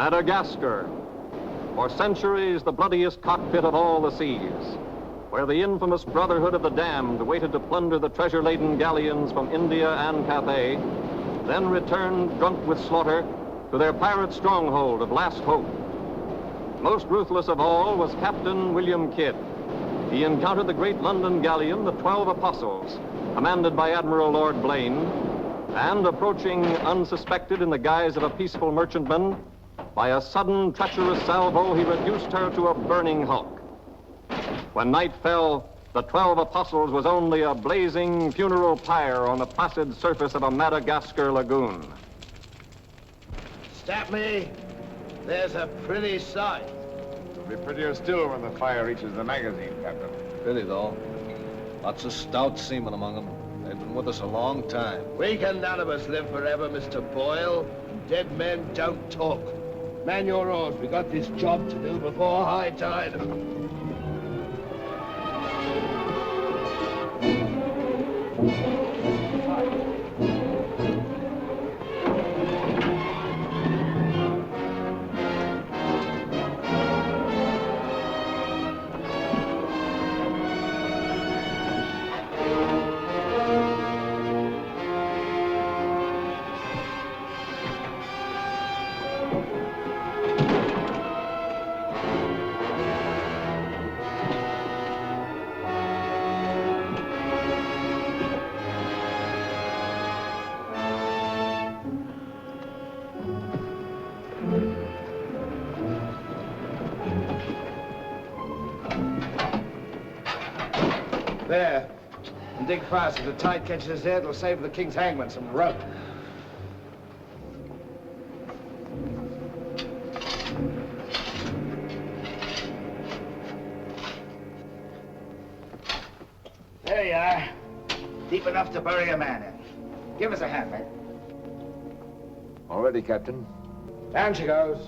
Madagascar, for centuries the bloodiest cockpit of all the seas, where the infamous Brotherhood of the Damned waited to plunder the treasure-laden galleons from India and Cathay, then returned drunk with slaughter to their pirate stronghold of Last Hope. Most ruthless of all was Captain William Kidd. He encountered the great London galleon, the 12 Apostles, commanded by Admiral Lord Blaine, and approaching unsuspected in the guise of a peaceful merchantman, by a sudden treacherous salvo, he reduced her to a burning hulk. When night fell, the 12 Apostles was only a blazing funeral pyre on the placid surface of a Madagascar lagoon. Stop me. There's a pretty sight. It'll be prettier still when the fire reaches the magazine, Captain. Pity, though. Lots of stout seamen among them. They've been with us a long time. We can none of us live forever, Mr. Boyle. Dead men don't talk. Man your oars. We got this job to do before high tide. There. And dig fast. If the tide catches us there, it'll save the king's hangman some rope. There you are. Deep enough to bury a man in. Give us a hand, mate. All ready, Captain. Down she goes.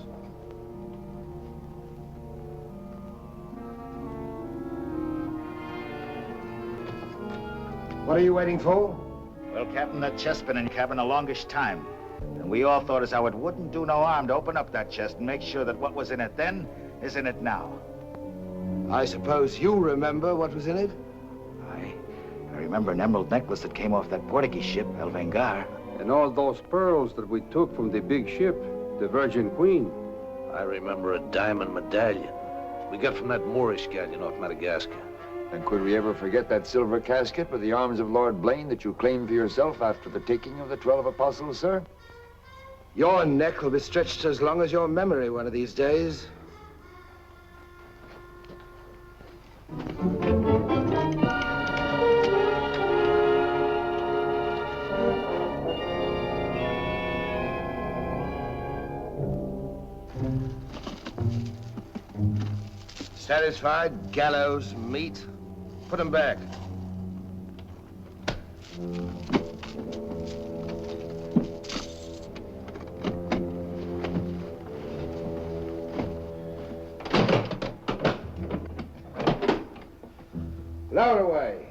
What are you waiting for? Well, Captain, that chest's been in cabin a longish time. And we all thought as how it wouldn't do no harm to open up that chest and make sure that what was in it then is in it now. I suppose you remember what was in it? I remember an emerald necklace that came off that Portuguese ship, El Vengar. And all those pearls that we took from the big ship, the Virgin Queen. I remember a diamond medallion we got from that Moorish galleon off Madagascar. And could we ever forget that silver casket with the arms of Lord Blaine that you claimed for yourself after the taking of the 12 Apostles, sir? Your neck will be stretched as long as your memory one of these days. Satisfied? Gallows meat? Put them back. Lower away.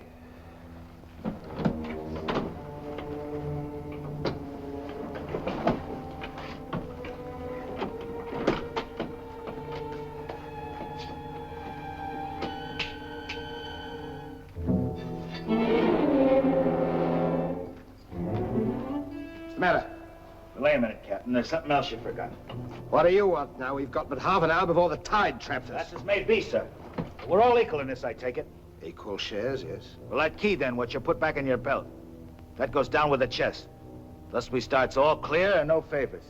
Wait a minute, Captain. There's something else you forgot. What do you want now? We've got but half an hour before the tide traps us. That's as may be, sir. We're all equal in this, I take it. Equal shares, yes. Well, that key, then, what you put back in your belt. That goes down with the chest. Thus we starts all clear and no favors.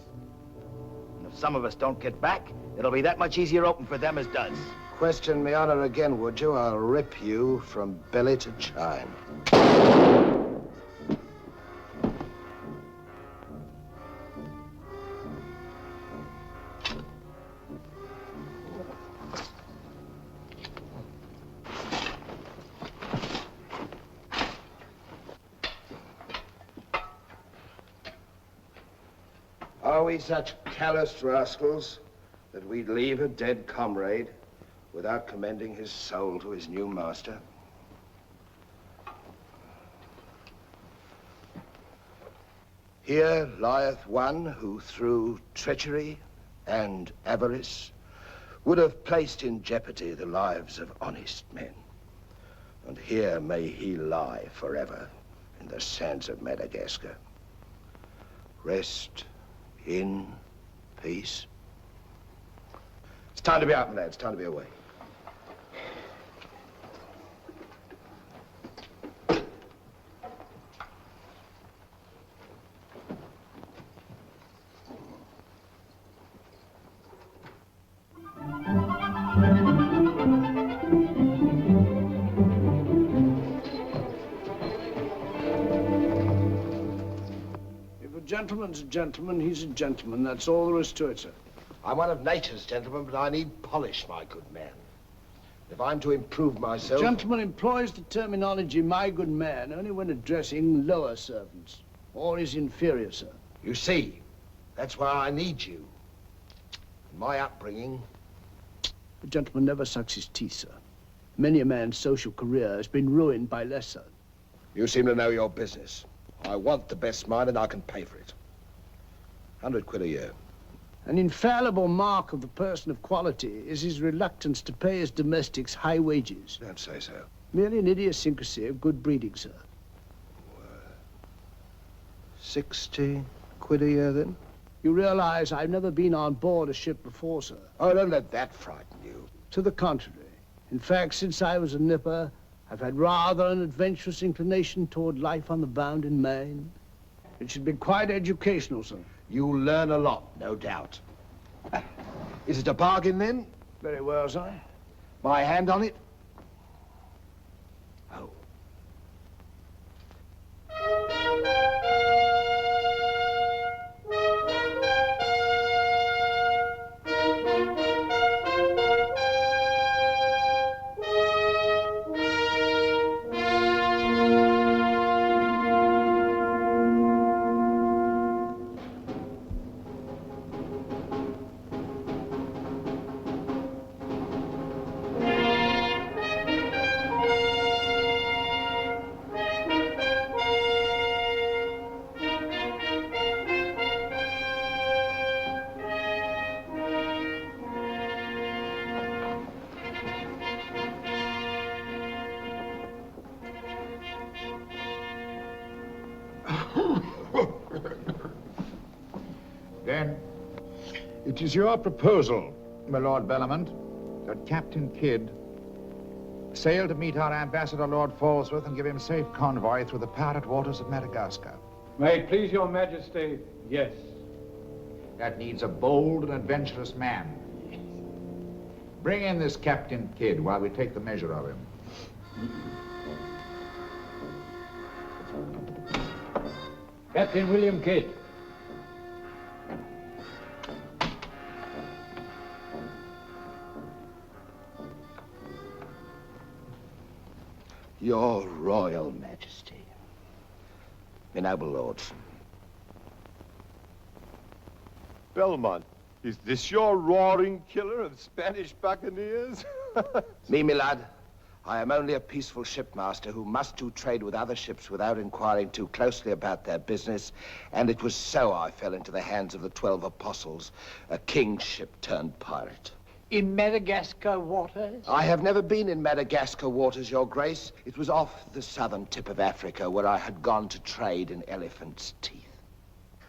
And if some of us don't get back, it'll be that much easier open for them as does. Question me honor again, would you? I'll rip you from belly to chine. Are we such calloused rascals that we'd leave a dead comrade without commending his soul to his new master? Here lieth one who through treachery and avarice would have placed in jeopardy the lives of honest men. And here may he lie forever in the sands of Madagascar. Rest in peace. It's time to be out, my lads. It's time to be away. Gentleman's a gentleman, he's a gentleman. That's all there is to it, sir. I'm one of nature's gentlemen, but I need polish, my good man. If I'm to improve myself... Gentleman employs the terminology, my good man, only when addressing lower servants, or his inferior, sir. You see, that's why I need you. In my upbringing... A gentleman never sucks his teeth, sir. Many a man's social career has been ruined by less, sir. You seem to know your business. I want the best mine, and I can pay for it. 100 quid a year. An infallible mark of the person of quality is his reluctance to pay his domestics high wages. Don't say so. Merely an idiosyncrasy of good breeding, sir. 60 quid a year, then? You realize I've never been on board a ship before, sir. Oh, don't let that frighten you. To the contrary. In fact, since I was a nipper, I've had rather an adventurous inclination toward life on the bound in Maine. It should be quite educational, sir. You'll learn a lot, no doubt. Is it a bargain, then? Very well, sir. My hand on it? Oh. Then, it is your proposal, my Lord Bellomont, that Captain Kidd sail to meet our ambassador, Lord Falsworth, and give him safe convoy through the pirate waters of Madagascar. May it please your majesty, yes. That needs a bold and adventurous man. Bring in this Captain Kidd while we take the measure of him. Captain William Kidd. Your Royal Majesty. My noble lords. Belmont, is this your roaring killer of Spanish buccaneers? Me, my lad, I am only a peaceful shipmaster who must do trade with other ships without inquiring too closely about their business, and it was so I fell into the hands of the 12 apostles, a king's ship turned pirate. In Madagascar waters? I have never been in Madagascar waters, Your Grace. It was off the southern tip of Africa where I had gone to trade in elephants' teeth.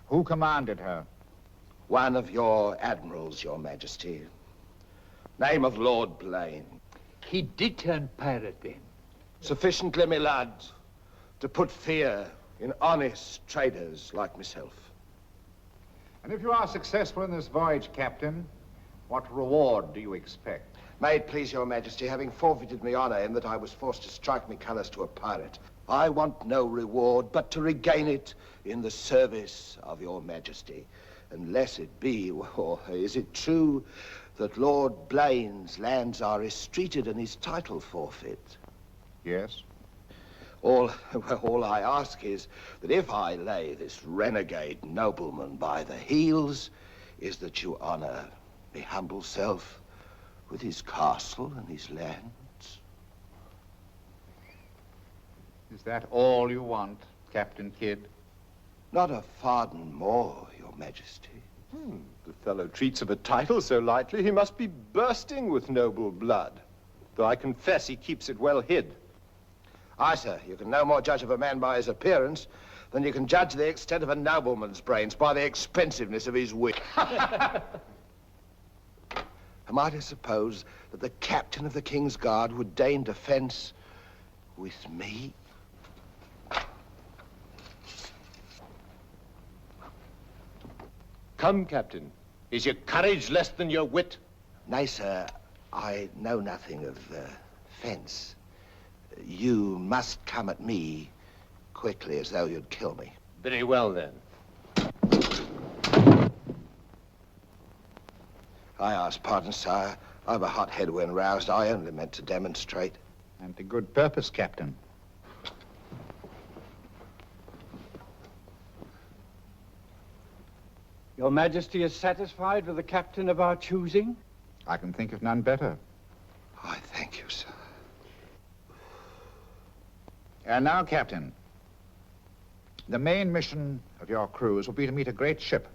Who commanded her? One of your admirals, Your Majesty. Name of Lord Blaine. He did turn pirate then? Sufficiently, my lad, to put fear in honest traders like myself. And if you are successful in this voyage, Captain, what reward do you expect? May it please Your Majesty, having forfeited my honor in that I was forced to strike me colors to a pirate, I want no reward but to regain it in the service of Your Majesty. Unless it be, or is it true that Lord Blaine's lands are estreated and his title forfeit? Yes. All I ask is that if I lay this renegade nobleman by the heels, is that you honor my humble self with his castle and his lands. Is that all you want, Captain Kidd? Not a farden more, Your Majesty. The fellow treats of a title so lightly, he must be bursting with noble blood. Though I confess he keeps it well hid. Aye, sir, you can no more judge of a man by his appearance than you can judge the extent of a nobleman's brains by the expensiveness of his wit. Am I to suppose that the captain of the King's Guard would deign defense with me? Come, Captain. Is your courage less than your wit? Nay, sir, I know nothing of fence. You must come at me quickly as though you'd kill me. Very well, then. I ask pardon, sire. I've a hot head when roused. I only meant to demonstrate. And to good purpose, Captain. Your Majesty is satisfied with the captain of our choosing? I can think of none better. I thank you, sir. And now, Captain, the main mission of your cruise will be to meet a great ship,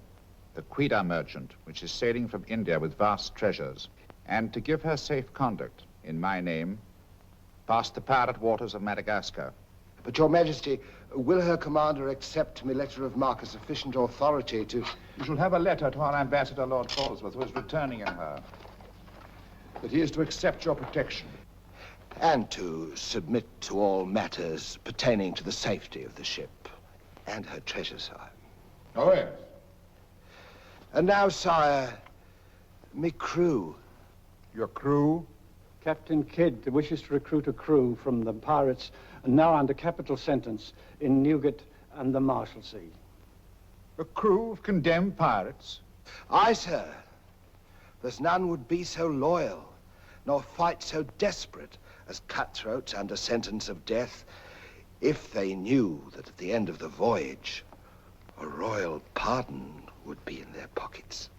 the Quida merchant, which is sailing from India with vast treasures, and to give her safe conduct, in my name, past the pirate waters of Madagascar. But, Your Majesty, will her commander accept my letter of marque as sufficient authority to... You shall have a letter to our ambassador, Lord Falsworth, who is returning in her, that he is to accept your protection. And to submit to all matters pertaining to the safety of the ship and her treasure, sire. Oh, yes. And now, sire, me crew. Your crew? Captain Kidd wishes to recruit a crew from the pirates now under capital sentence in Newgate and the Marshalsea. A crew of condemned pirates? Aye, sir. There's none would be so loyal, nor fight so desperate as cutthroats under sentence of death, if they knew that at the end of the voyage, a royal pardon would be in their pockets.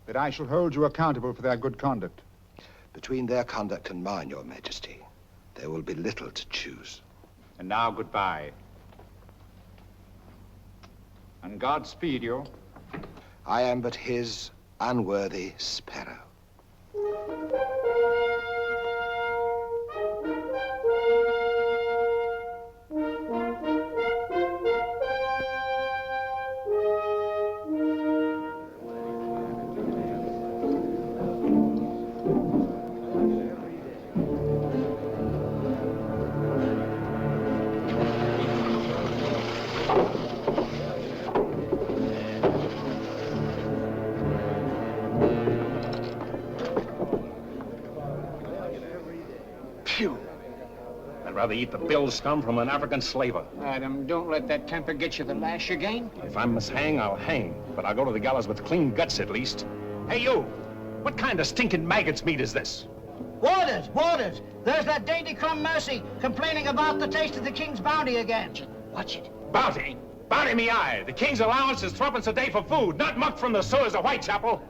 But I shall hold you accountable for their good conduct. Between their conduct and mine, Your Majesty, there will be little to choose. And now, goodbye. And God speed you. I am but his unworthy sparrow. I'd rather eat the bill scum from an African slaver. Adam, don't let that temper get you the lash again. If I must hang, I'll hang. But I'll go to the gallows with clean guts, at least. Hey, you! What kind of stinking maggot's meat is this? Warders! Warders! There's that dainty crumb Mercy complaining about the taste of the king's bounty again. Watch it. Bounty? Bounty me eye! The king's allowance is 3 a day for food, not muck from the sewers of Whitechapel.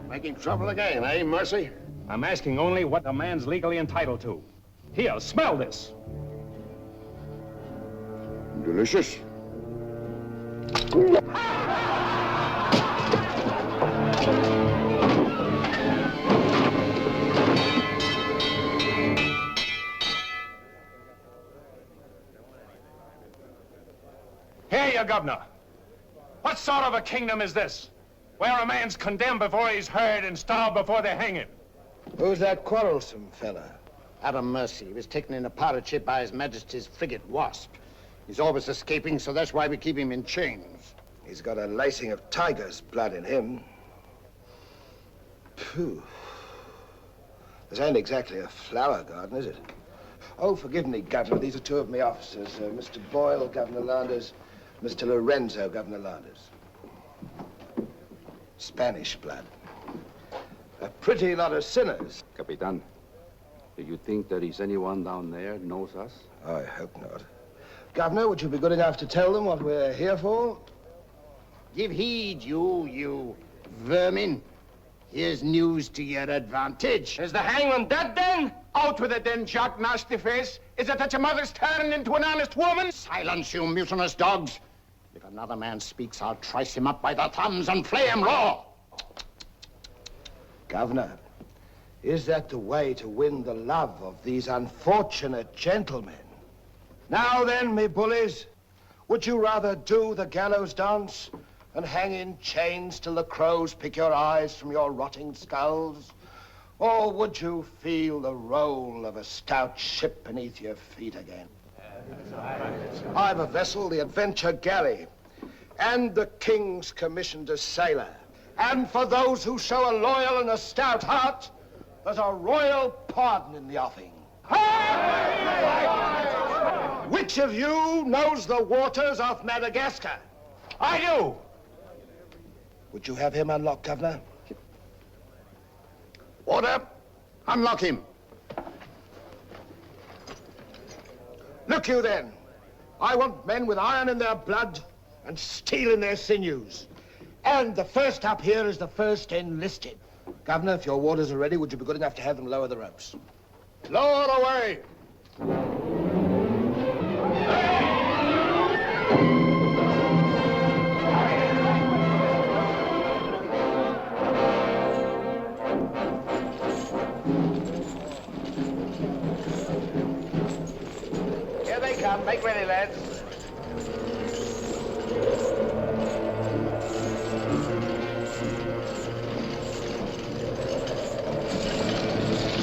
Making trouble again, eh, Mercy? I'm asking only what a man's legally entitled to. Here, smell this. Delicious. Here, you governor. What sort of a kingdom is this? Where a man's condemned before he's heard and starved before they hang him. Who's that quarrelsome fella? Adam Mercy. He was taken in a pirate ship by His Majesty's frigate Wasp. He's always escaping, so that's why we keep him in chains. He's got a lacing of tiger's blood in him. Phew. This ain't exactly a flower garden, is it? Oh, forgive me, Governor. These are two of my officers. Mr. Boyle, Governor Landers. Mr. Lorenzo, Governor Landers. Spanish blood. A pretty lot of sinners. Capitan, do you think there is anyone down there knows us? I hope not. Governor, would you be good enough to tell them what we're here for? Give heed, you vermin. Here's news to your advantage. Is the hangman dead, then? Out with it, then, Jock Nasty Face. Is it that your mother's turned into an honest woman? Silence, you mutinous dogs. If another man speaks, I'll trice him up by the thumbs and flay him raw. Governor, is that the way to win the love of these unfortunate gentlemen? Now then, me bullies, would you rather do the gallows dance and hang in chains till the crows pick your eyes from your rotting skulls? Or would you feel the roll of a stout ship beneath your feet again? I've a vessel, the Adventure Galley, and the King's commissioned a sailor. And for those who show a loyal and a stout heart, there's a royal pardon in the offing. Which of you knows the waters off Madagascar? I do. Would you have him unlocked, Governor? Order. Unlock him. Look you then. I want men with iron in their blood and steel in their sinews. And the first up here is the first enlisted. Governor, if your warders are ready, would you be good enough to have them lower the ropes? Lower away. Here they come. Make ready, lads.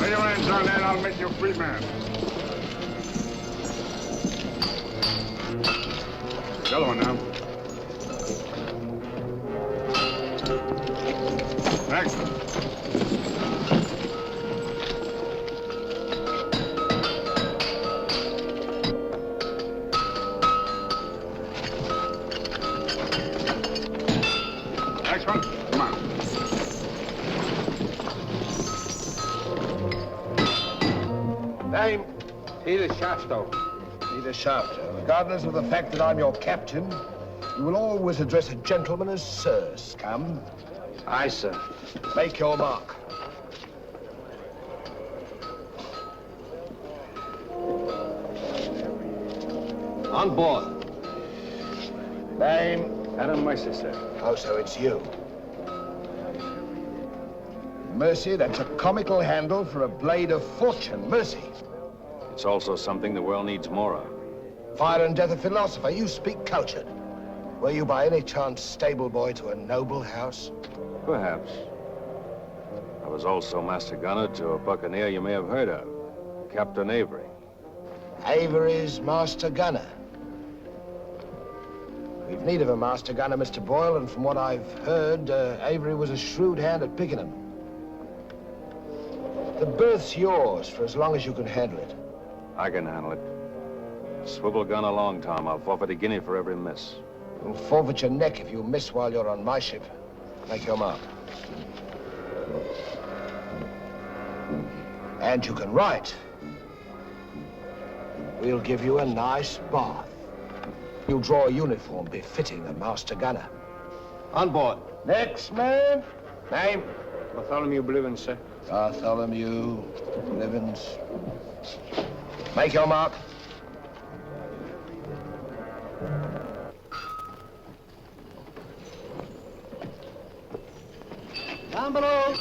Lay your hands on that, I'll make you a free man. The other one now. Next. Next one. Come on. Name? Peter Shafto. Peter Shafto. Regardless of the fact that I'm your captain, you will always address a gentleman as Sir, scum. Aye, sir. Make your mark. On board. Name? Adam Mercer, sir. Oh, so it's you. Mercy, that's a comical handle for a blade of fortune. Mercy. It's also something the world needs more of. Fire and death a philosopher. You speak cultured. Were you by any chance stable boy to a noble house? Perhaps. I was also master gunner to a buccaneer you may have heard of, Captain Avery. Avery's master gunner. We've need of a master gunner, Mr. Boyle, and from what I've heard, Avery was a shrewd hand at picking them. The berth's yours for as long as you can handle it. I can handle it. Swivel gun along, Tom. I'll forfeit a guinea for every miss. You'll forfeit your neck if you miss while you're on my ship. Make your mark. And you can write. We'll give you a nice bath. You'll draw a uniform befitting a master gunner. On board. Next man. Name? Bartholomew Blivens, sir. Bartholomew Blivens. Make your mark. Down below.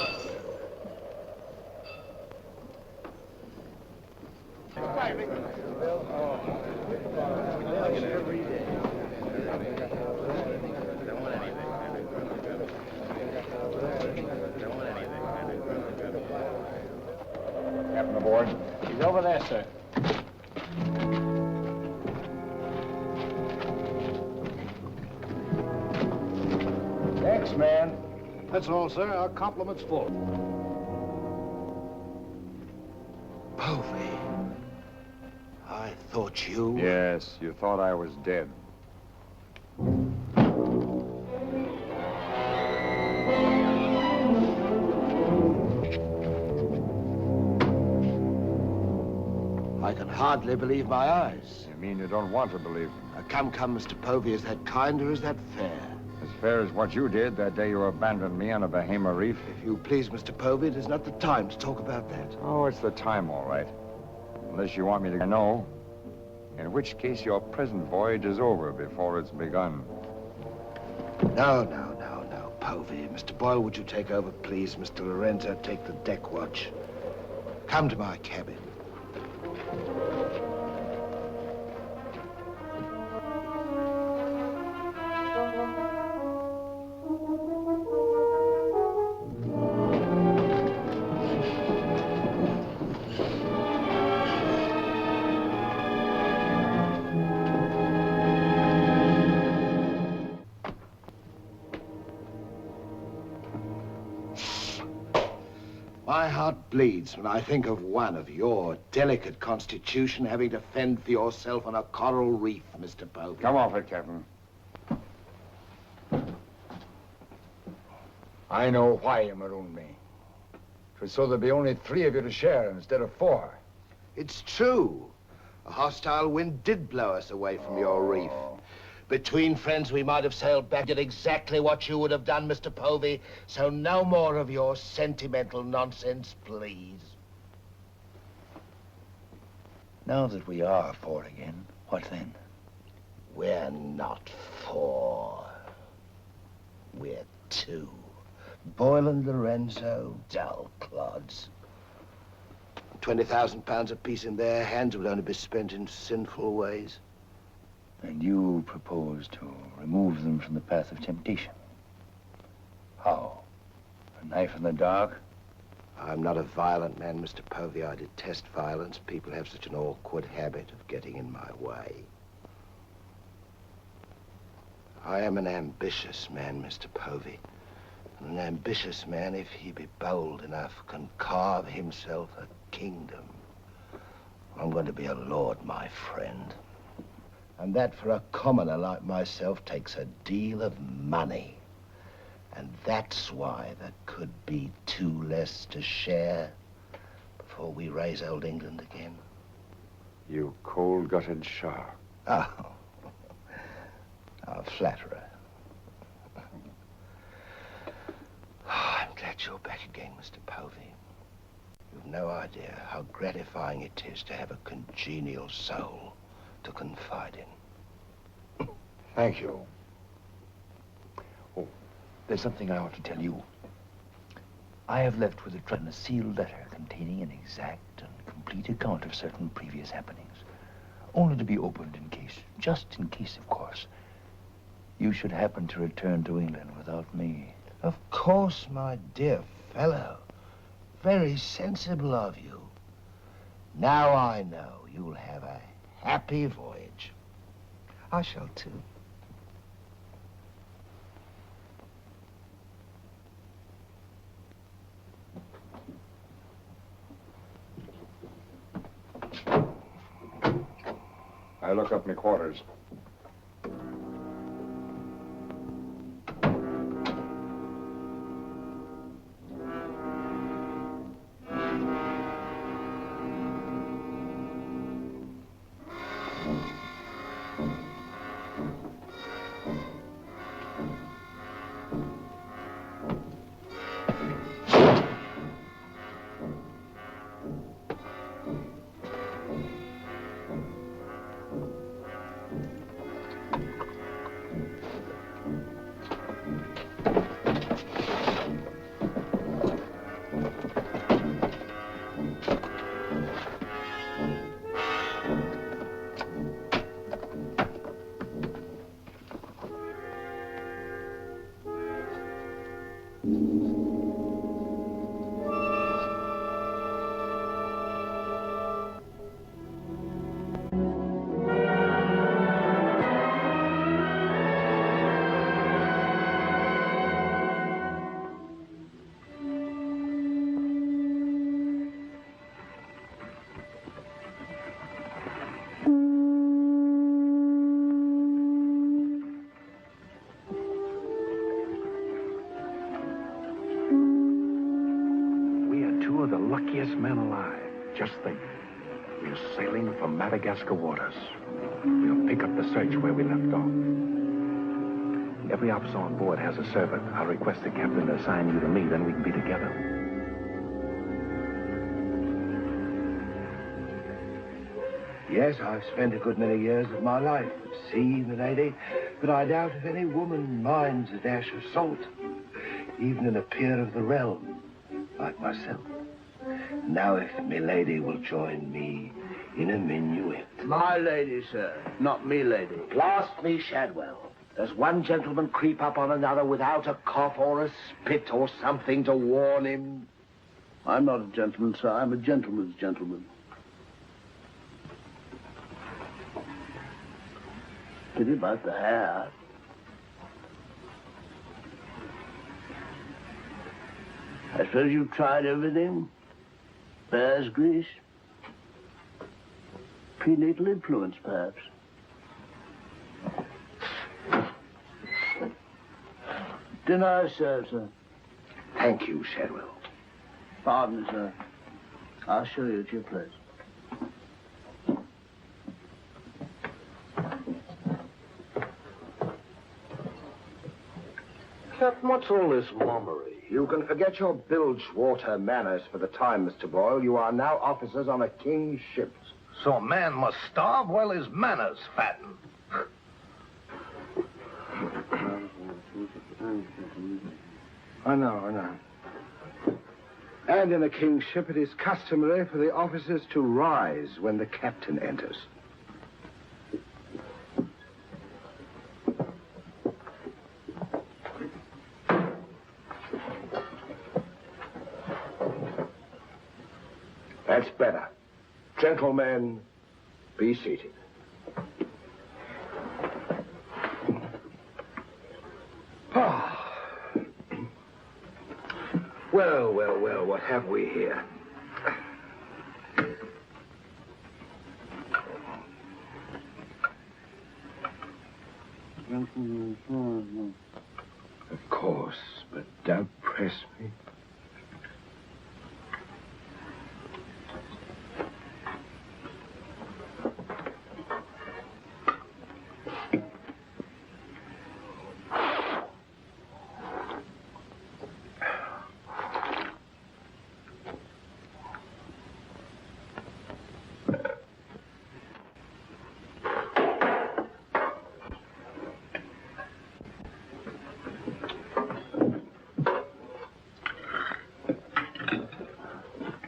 Captain aboard. He's over there, sir. Next man. That's all, sir. Our compliments full. Povey. I thought you... Yes, you thought I was dead. I can hardly believe my eyes. You mean you don't want to believe them? Come, Mr. Povey, is that kind or is that fair? As fair as what you did that day you abandoned me on a Bahama reef. If you please, Mr. Povey, it is not the time to talk about that. Oh, it's the time, all right. Unless you want me to know. In which case your present voyage is over before it's begun. No, Povey. Mr. Boyle, would you take over, please? Mr. Lorenzo, take the deck watch. Come to my cabin. My heart bleeds when I think of one of your delicate constitution having to fend for yourself on a coral reef, Mr. Povey. Come off it, Captain. I know why you marooned me. It was so there'd be only 3 of you to share instead of 4. It's true. A hostile wind did blow us away from your reef. Between friends, we might have sailed back, did exactly what you would have done, Mr. Povey. So no more of your sentimental nonsense, please. Now that we are 4 again, what then? We're not 4. We're 2. Boyle and Lorenzo, dull clods. 20,000 pounds apiece in their hands would only be spent in sinful ways. And you propose to remove them from the path of temptation. How? A knife in the dark? I'm not a violent man, Mr. Povey. I detest violence. People have such an awkward habit of getting in my way. I am an ambitious man, Mr. Povey. And an ambitious man, if he be bold enough, can carve himself a kingdom. I'm going to be a lord, my friend. And that for a commoner like myself takes a deal of money. And that's why there could be 2 less to share before we raise old England again. You cold-gutted shark. Oh, a flatterer. I'm glad you're back again, Mr. Povey. You've no idea how gratifying it is to have a congenial soul to confide in. Thank you. Oh, there's something I ought to tell you. I have left with the trust a sealed letter containing an exact and complete account of certain previous happenings, only to be opened in case, just in case, of course, you should happen to return to England without me. Of course, my dear fellow. Very sensible of you. Now I know you'll have a happy voyage. I shall too. I look up my quarters. Men alive. Just think. We're sailing for Madagascar waters. We'll pick up the search where we left off. Every officer on board has a servant. I'll request the captain to assign you to me, then we can be together. Yes, I've spent a good many years of my life at sea, milady, but I doubt if any woman minds a dash of salt, even in a peer of the realm, like myself. Now, if milady will join me in a minuet. My lady, sir, not me lady. Blast me, Shadwell. Does one gentleman creep up on another without a cough or a spit or something to warn him? I'm not a gentleman, sir. I'm a gentleman's gentleman. Pity about the hair. I suppose you've tried everything? Bear's grease? Prenatal influence, perhaps? Dinner served, sir. Thank you, Shadwell. Pardon me, sir. I'll show you to your place. Captain, what's all this mummery? You can forget your bilge water manners for the time, Mr. Boyle. You are now officers on a king's ship. So a man must starve while his manners fatten. I know. And in a king's ship, it is customary for the officers to rise when the captain enters. That's better. Gentlemen, be seated. Well, what have we here? Of course, but don't press me.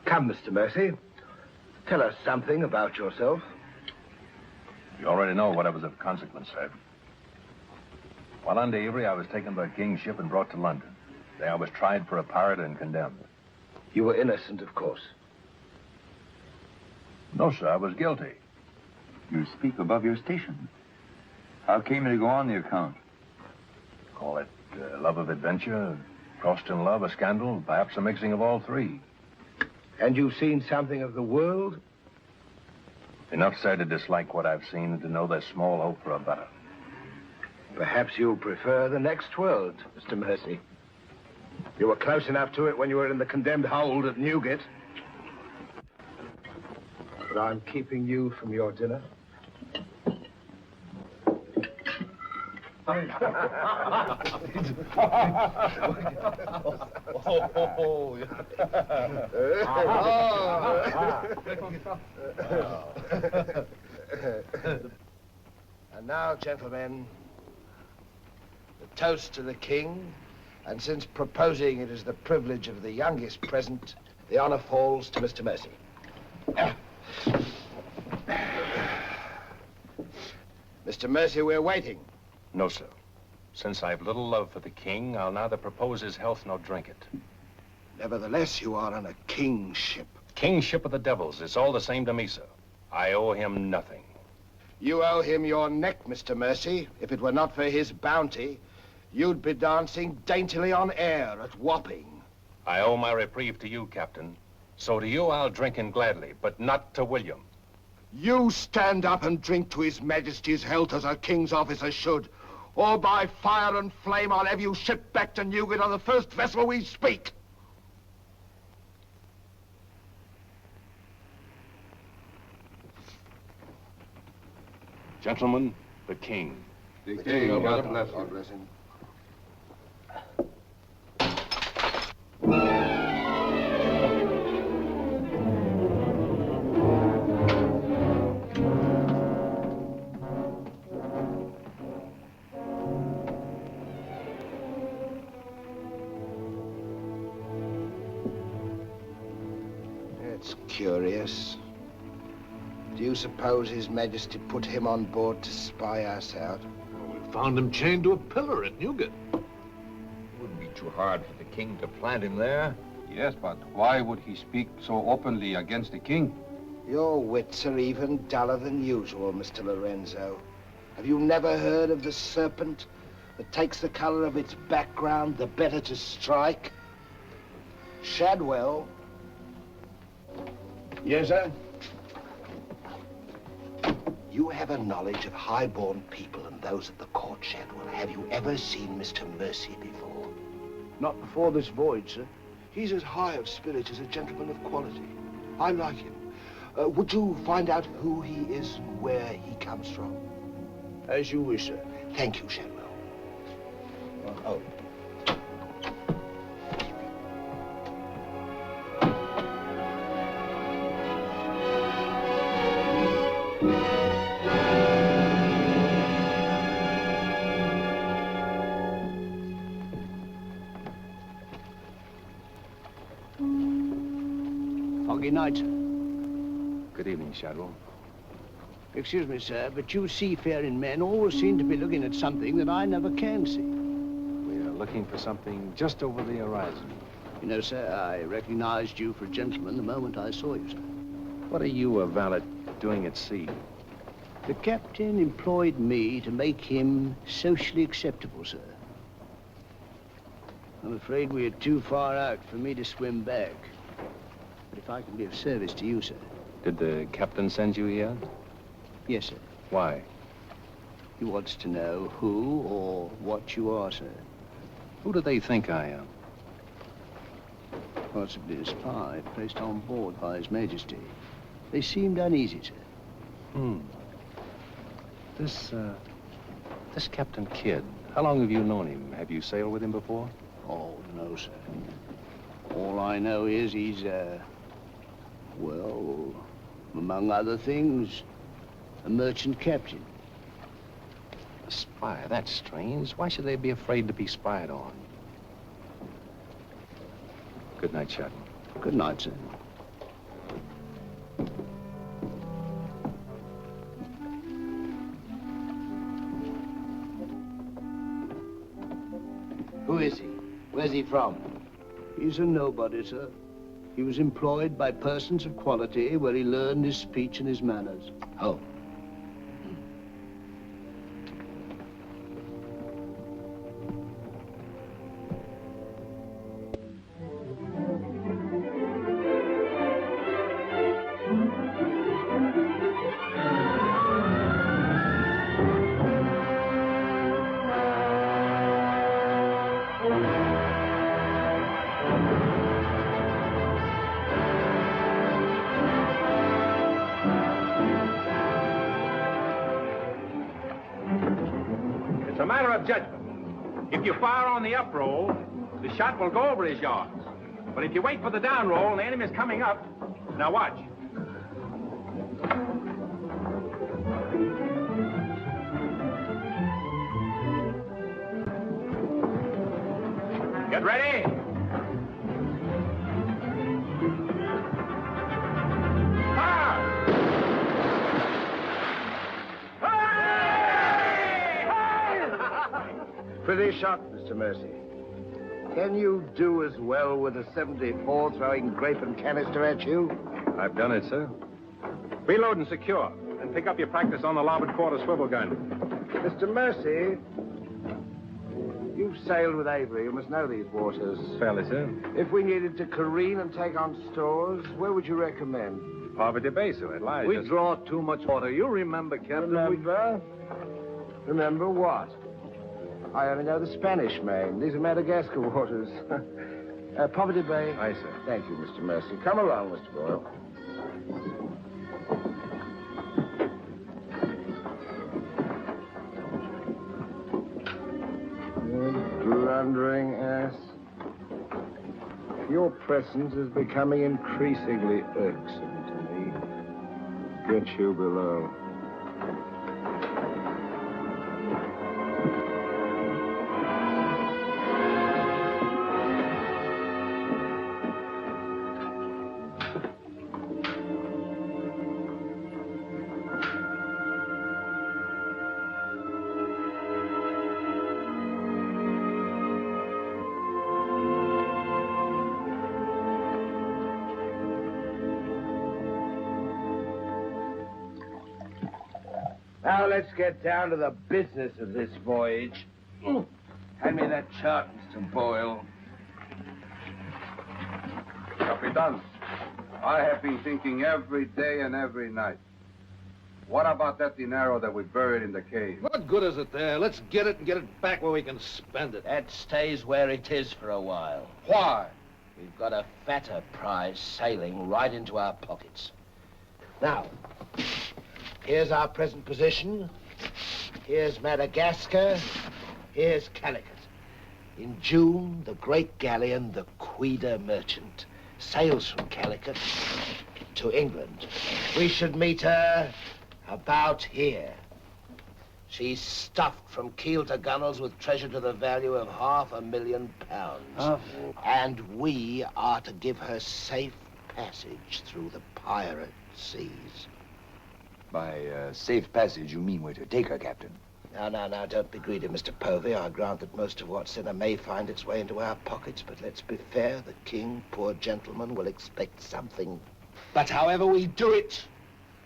Come, Mr. Mercy. Tell us something about yourself. You already know what was of consequence, sir. While under Avery, I was taken by King's ship and brought to London. There I was tried for a pirate and condemned. You were innocent, of course. No, sir, I was guilty. You speak above your station. How came you to go on the account? Call it love of adventure, crossed in love, a scandal, perhaps a mixing of all three. And you've seen something of the world? Enough, sir, to dislike what I've seen and to know there's small hope for a better. Perhaps you'll prefer the next world, Mr. Mercy. You were close enough to it when you were in the condemned hold at Newgate. But I'm keeping you from your dinner. And now, gentlemen, the toast to the king, and since proposing it is the privilege of the youngest present, the honor falls to Mr. Mercy. Mr. Mercy, we're waiting. No, sir. Since I've little love for the king, I'll neither propose his health nor drink it. Nevertheless, you are on a king's ship. King's ship of the devils. It's all the same to me, sir. I owe him nothing. You owe him your neck, Mr. Mercy. If it were not for his bounty, you'd be dancing daintily on air at Wapping. I owe my reprieve to you, Captain. So to you I'll drink in gladly, but not to William. You stand up and drink to His Majesty's health as a king's officer should. Or by fire and flame, I'll have you shipped back to Newgate on the first vessel we speak. Gentlemen, the king. The king, God bless him. curious. Do you suppose His Majesty put him on board to spy us out? Well, we found him chained to a pillar at Newgate. It wouldn't be too hard for the king to plant him there. Yes, but why would he speak so openly against the king? Your wits are even duller than usual, Mr. Lorenzo. Have you never heard of the serpent that takes the color of its background the better to strike? Shadwell. Yes, sir? You have a knowledge of high-born people and those at the court, Shadwell. Have you ever seen Mr. Mercy before? Not before this voyage, sir. He's as high of spirit as a gentleman of quality. I like him. Would you find out who he is and where he comes from? As you wish, sir. Thank you, Shadwell. Oh. Foggy night. Good evening, Shadwell. Excuse me, sir, but you seafaring men always seem to be looking at something that I never can see. We are looking for something just over the horizon. You know, sir, I recognized you for a gentleman the moment I saw you, sir. What are you, a valet, doing at sea? The captain employed me to make him socially acceptable, sir. I'm afraid we are too far out for me to swim back. But if I can be of service to you, sir. Did the captain send you here? Yes, sir. Why? He wants to know who or what you are, sir. Who do they think I am? Possibly a spy placed on board by His Majesty. They seemed uneasy, sir. This Captain Kidd, how long have you known him? Have you sailed with him before? Oh, no, sir. All I know is he's, well, among other things, a merchant captain. A spy? That's strange. Why should they be afraid to be spied on? Good night, Shadwell. Good night, sir. Who is he? Where's he from? He's a nobody, sir. He was employed by persons of quality where he learned his speech and his manners. Oh. It's a matter of judgment. If you fire on the up roll, the shot will go over his yards. But if you wait for the down roll and the enemy's coming up, now watch. Get ready. Pretty shot, Mr. Mercy. Can you do as well with a 74 throwing grape and canister at you? I've done it, sir. Reload and secure, and pick up your practice on the larboard quarter swivel gun. Mr. Mercy, you've sailed with Avery. You must know these waters. Fairly, sir. If we needed to careen and take on stores, where would you recommend? Poverty Bay, sir. It lies. We draw too much water. You remember, Captain? Remember? Remember what? I only know the Spanish Main. These are Madagascar waters. Poverty Bay. Aye, sir. Thank you, Mr. Mercy. Come along, Mr. Boyle. Blundering ass. Your presence is becoming increasingly irksome to me. Get you below. Now let's get down to the business of this voyage. Hand me that chart, Mr. Boyle. Capitan, I have been thinking every day and every night. What about that dinero that we buried in the cave? What good is it there? Let's get it and get it back where we can spend it. That stays where it is for a while. Why? We've got a fatter prize sailing right into our pockets. Now, here's our present position. Here's Madagascar. Here's Calicut. In June, the great galleon, the Queen Merchant, sails from Calicut to England. We should meet her about here. She's stuffed from keel to gunwales with treasure to the value of £500,000. And we are to give her safe passage through the pirate seas. By safe passage, you mean we're to take her, Captain? Now, don't be greedy, Mr. Povey. I grant that most of what's in her may find its way into our pockets, but let's be fair. The king, poor gentleman, will expect something. But however we do it,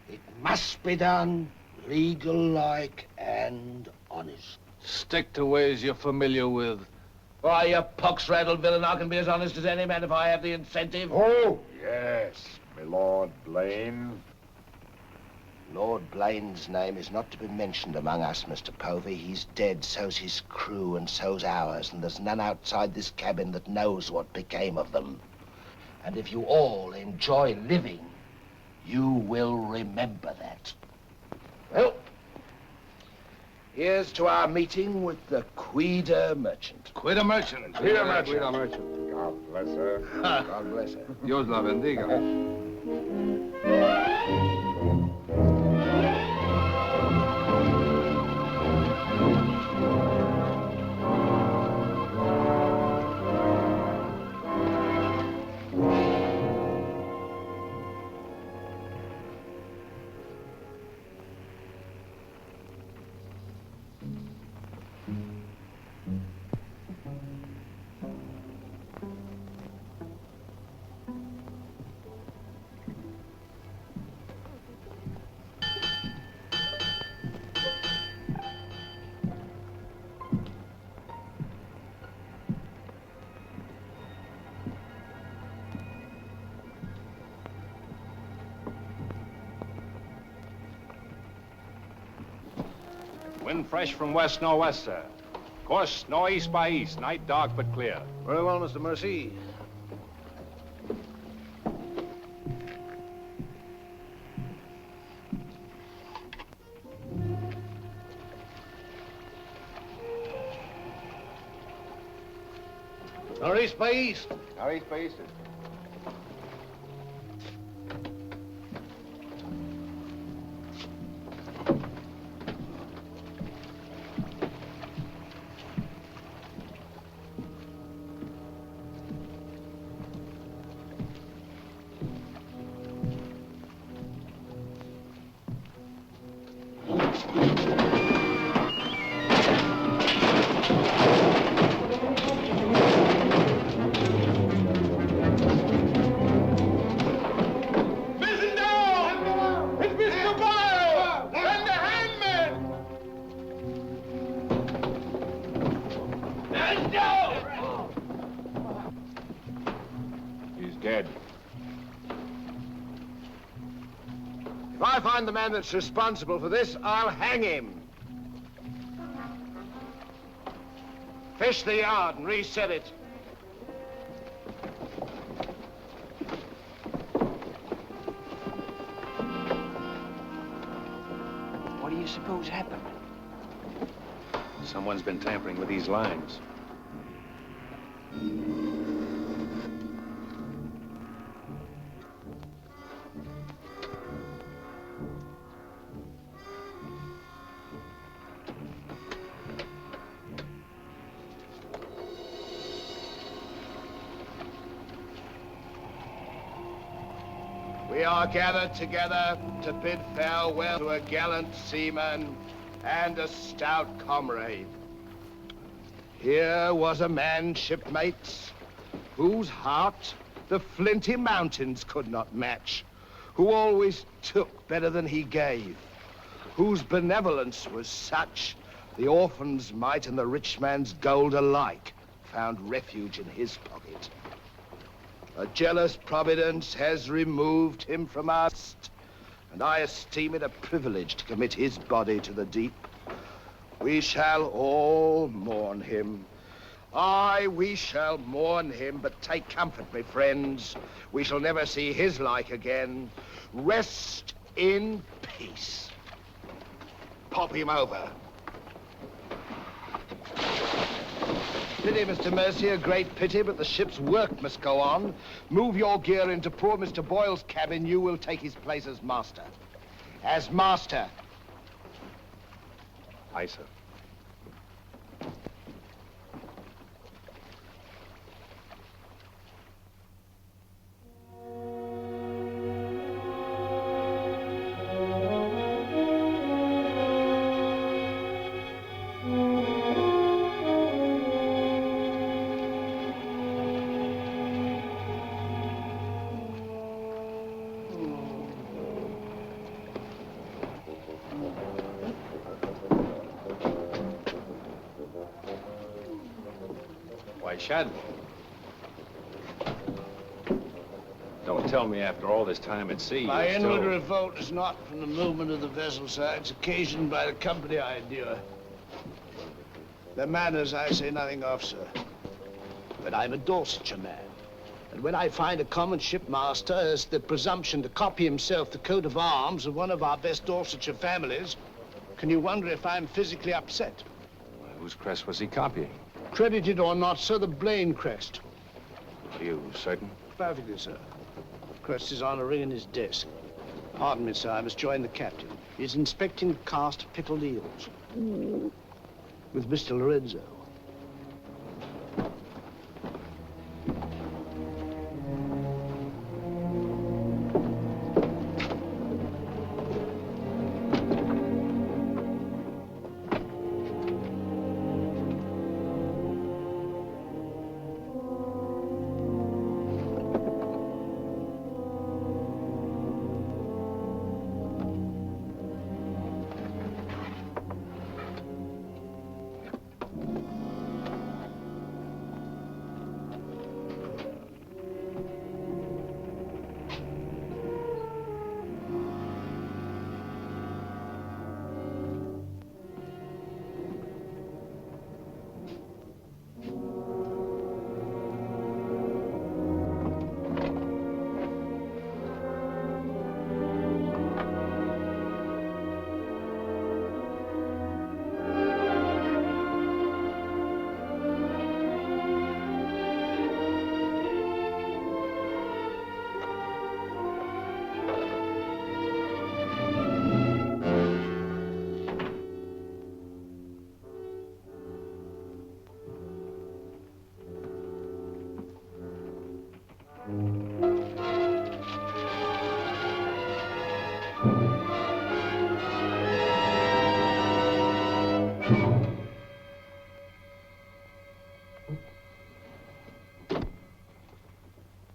it must be done legal-like and honest. Stick to ways you're familiar with. Why, you pox-rattled villain, I can be as honest as any man if I have the incentive. Oh, yes, my Lord Blaine. Lord Blaine's name is not to be mentioned among us, Mr. Povey. He's dead, so's his crew, and so's ours, and there's none outside this cabin that knows what became of them. And if you all enjoy living, you will remember that. Well, here's to our meeting with the Queen Merchant. Queen Merchant. Queen Merchant. God bless her. God bless her. Dios la bendiga. Wind fresh from west-northwest, sir. Course northeast by east. Night dark but clear. Very well, Mr. Mercy. Northeast by east. Northeast by east. If I find the man that's responsible for this, I'll hang him. Fish the yard and reset it. What do you suppose happened? Someone's been tampering with these lines. We are gathered together to bid farewell to a gallant seaman and a stout comrade. Here was a man, shipmates, whose heart the flinty mountains could not match, who always took better than he gave, whose benevolence was such, the orphan's mite and the rich man's gold alike found refuge in his pocket. A jealous providence has removed him from us, and I esteem it a privilege to commit his body to the deep. We shall all mourn him. Aye, we shall mourn him, but take comfort, my friends. We shall never see his like again. Rest in peace. Pop him over. Pity, Mr. Mercy, a great pity, but the ship's work must go on. Move your gear into poor Mr. Boyle's cabin. You will take his place as master. As master. Aye, sir. Shad. Don't tell me after all this time at sea. My you're inward still... revolt is not from the movement of the vessel, sir. It's occasioned by the company I endure. Their manners I say nothing of, sir. But I'm a Dorsetshire man. And when I find a common shipmaster has the presumption to copy himself the coat of arms of one of our best Dorsetshire families, can you wonder if I'm physically upset? Well, whose crest was he copying? Credited or not, sir, the Blaine crest. Are you certain? Perfectly, sir. Crest is on a ring in his desk. Pardon me, sir, I must join the captain. He's inspecting the cast pickled eels. With Mr. Lorenzo.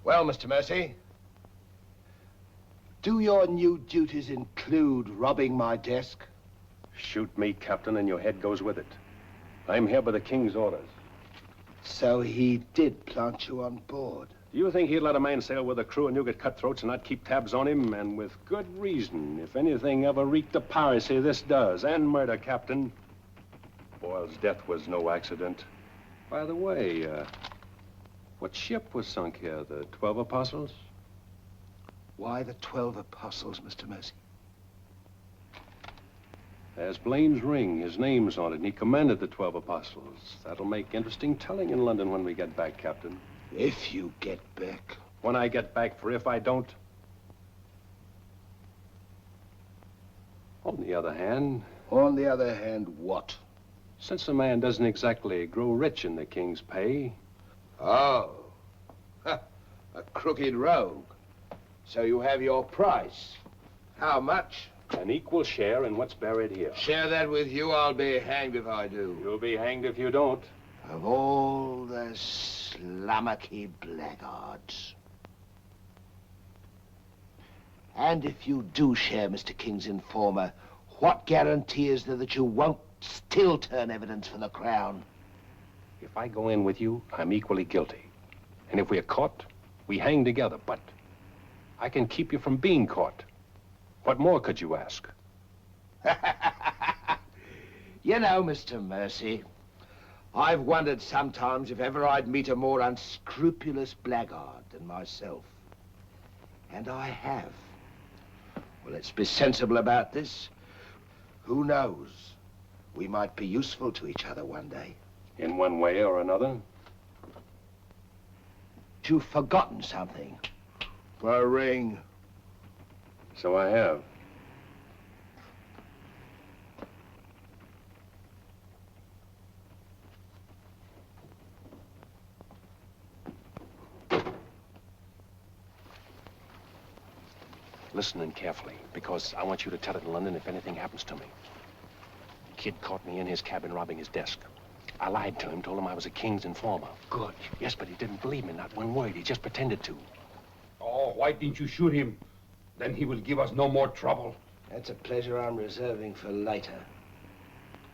Well, Mr. Mercy, do your new duties include robbing my desk? Shoot me, Captain, and your head goes with it. I'm here by the King's orders. So he did plant you on board? Do you think he'd let a man sail with a crew of Newgate cutthroats and not keep tabs on him? And with good reason. If anything ever reeked of piracy, this does. And murder, Captain. Boyle's death was no accident. By the way, what ship was sunk here? The 12 Apostles? Why the 12 Apostles, Mr. Mercy? There's Blaine's ring. His name's on it, and he commanded the 12 Apostles. That'll make interesting telling in London when we get back, Captain. If you get back. When I get back, for if I don't. On the other hand... On the other hand, what? Since a man doesn't exactly grow rich in the King's pay... Oh. A crooked rogue. So you have your price. How much? An equal share in what's buried here. Share that with you, I'll be hanged if I do. You'll be hanged if you don't. Of all the slummocky blackguards. And if you do share Mr. King's informer, What guarantee is there that you won't still turn evidence for the Crown? If I go in with you, I'm equally guilty. And if we're caught, we hang together. But I can keep you from being caught. What more could you ask? You know, Mr. Mercy, I've wondered sometimes if ever I'd meet a more unscrupulous blackguard than myself. And I have. Well, let's be sensible about this. Who knows? We might be useful to each other one day. In one way or another? You've forgotten something. A ring. So I have. Listen in carefully, because I want you to tell it in London if anything happens to me. Kid caught me in his cabin robbing his desk. I lied to him, told him I was a king's informer. Good. Yes, but he didn't believe me, not one word. He just pretended to. Oh, why didn't you shoot him? Then he will give us no more trouble. That's a pleasure I'm reserving for later.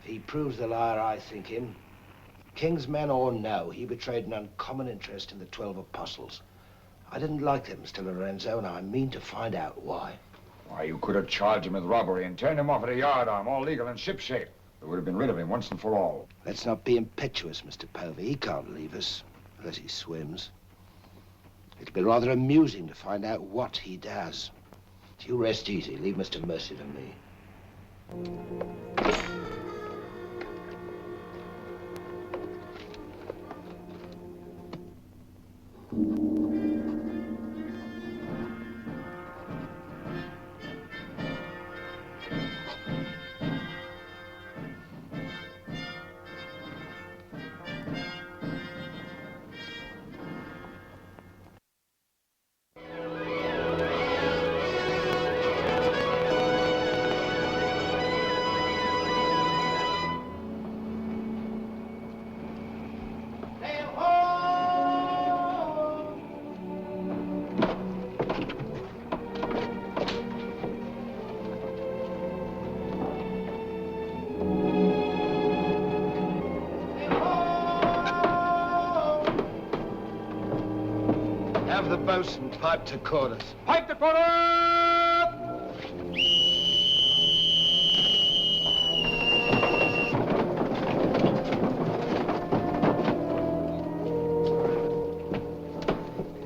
If he proves the liar I think him, king's man or no, he betrayed an uncommon interest in the 12 apostles. I didn't like them, Mr. Lorenzo, and I mean to find out why. Why, you could have charged him with robbery and turned him off at a yardarm, all legal and shipshape. We would have been rid of him once and for all. Let's not be impetuous, Mr. Povey. He can't leave us, unless he swims. It'll be rather amusing to find out what he does. You rest easy. Leave Mr. Mercy to me. Have the boatswain pipe to quarters. Pipe to quarter!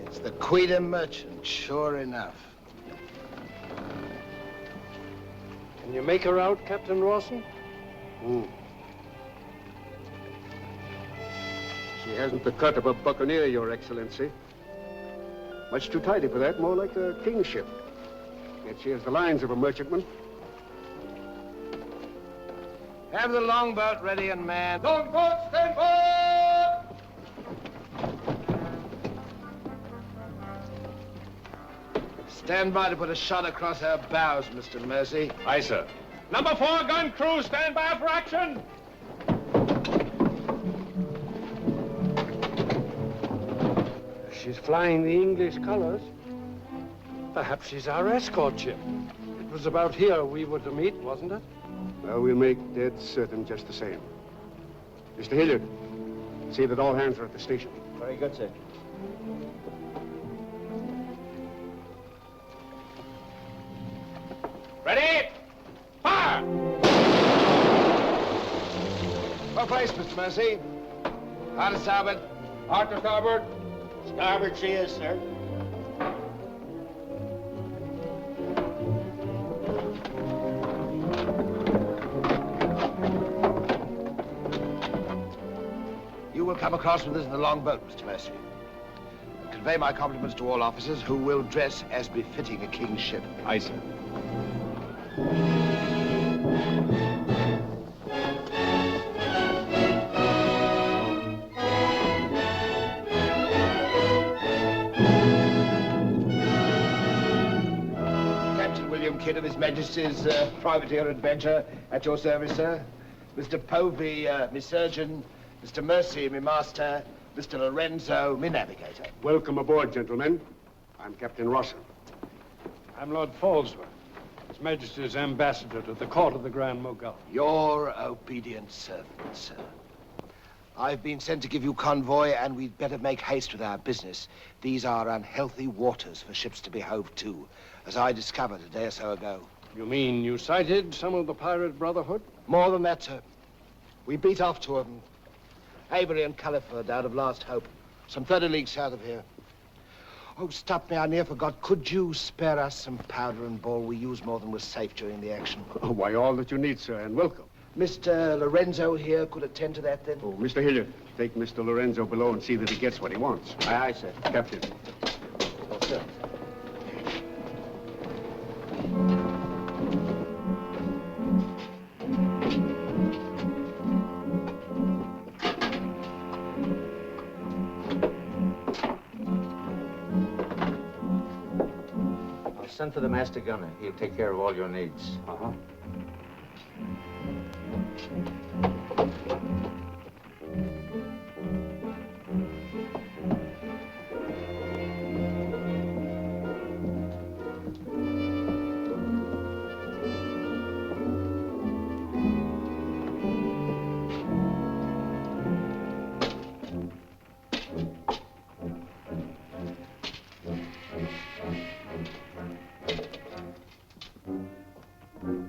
It's the Queen Merchant, sure enough. Can you make her out, Captain Rawson? She hasn't the cut of a buccaneer, Your Excellency. Much too tidy for that, more like a king's ship. Yet she has the lines of a merchantman. Have the longboat ready and manned. Longboat, stand by! Stand by to put a shot across her bows, Mr. Mercy. Aye, sir. Number 4 gun crew, stand by for action. She's flying the English colors. Perhaps she's our escort ship. It was about here we were to meet, wasn't it? Well, we'll make dead certain just the same. Mr. Hilliard, see that all hands are at the station. Very good, sir. Ready? Fire! Well placed, Mr. Mercy. Hard to starboard. Hard to starboard. Starboard she is, sir. You will come across with us in the longboat, Mr. Mercy. And convey my compliments to all officers who will dress as befitting a king's ship. Aye, sir. Kidd of His Majesty's Privateer Adventure, at your service, sir. Mr. Povey, me surgeon. Mr. Mercy, me master. Mr. Lorenzo, me navigator. Welcome aboard, gentlemen. I'm Captain Rawson. I'm Lord Falsworth. His Majesty's ambassador to the court of the Grand Mogul. Your obedient servant, sir. I've been sent to give you convoy, and we'd better make haste with our business. These are unhealthy waters for ships to be hove to, as I discovered a day or so ago. You mean you sighted some of the pirate brotherhood? More than that, sir. We beat off two of them. Avery and Culliford out of Last Hope, some 30 leagues south of here. Oh, stop me, I near forgot. Could you spare us some powder and ball? We used more than was safe during the action. Oh, why, all that you need, sir, and welcome. Mr. Lorenzo here could attend to that, then? Oh, Mr. Hilliard, take Mr. Lorenzo below and see that he gets what he wants. Aye, aye, sir. Captain. Oh, sir. I'll send for the master gunner. He'll take care of all your needs. Uh-huh.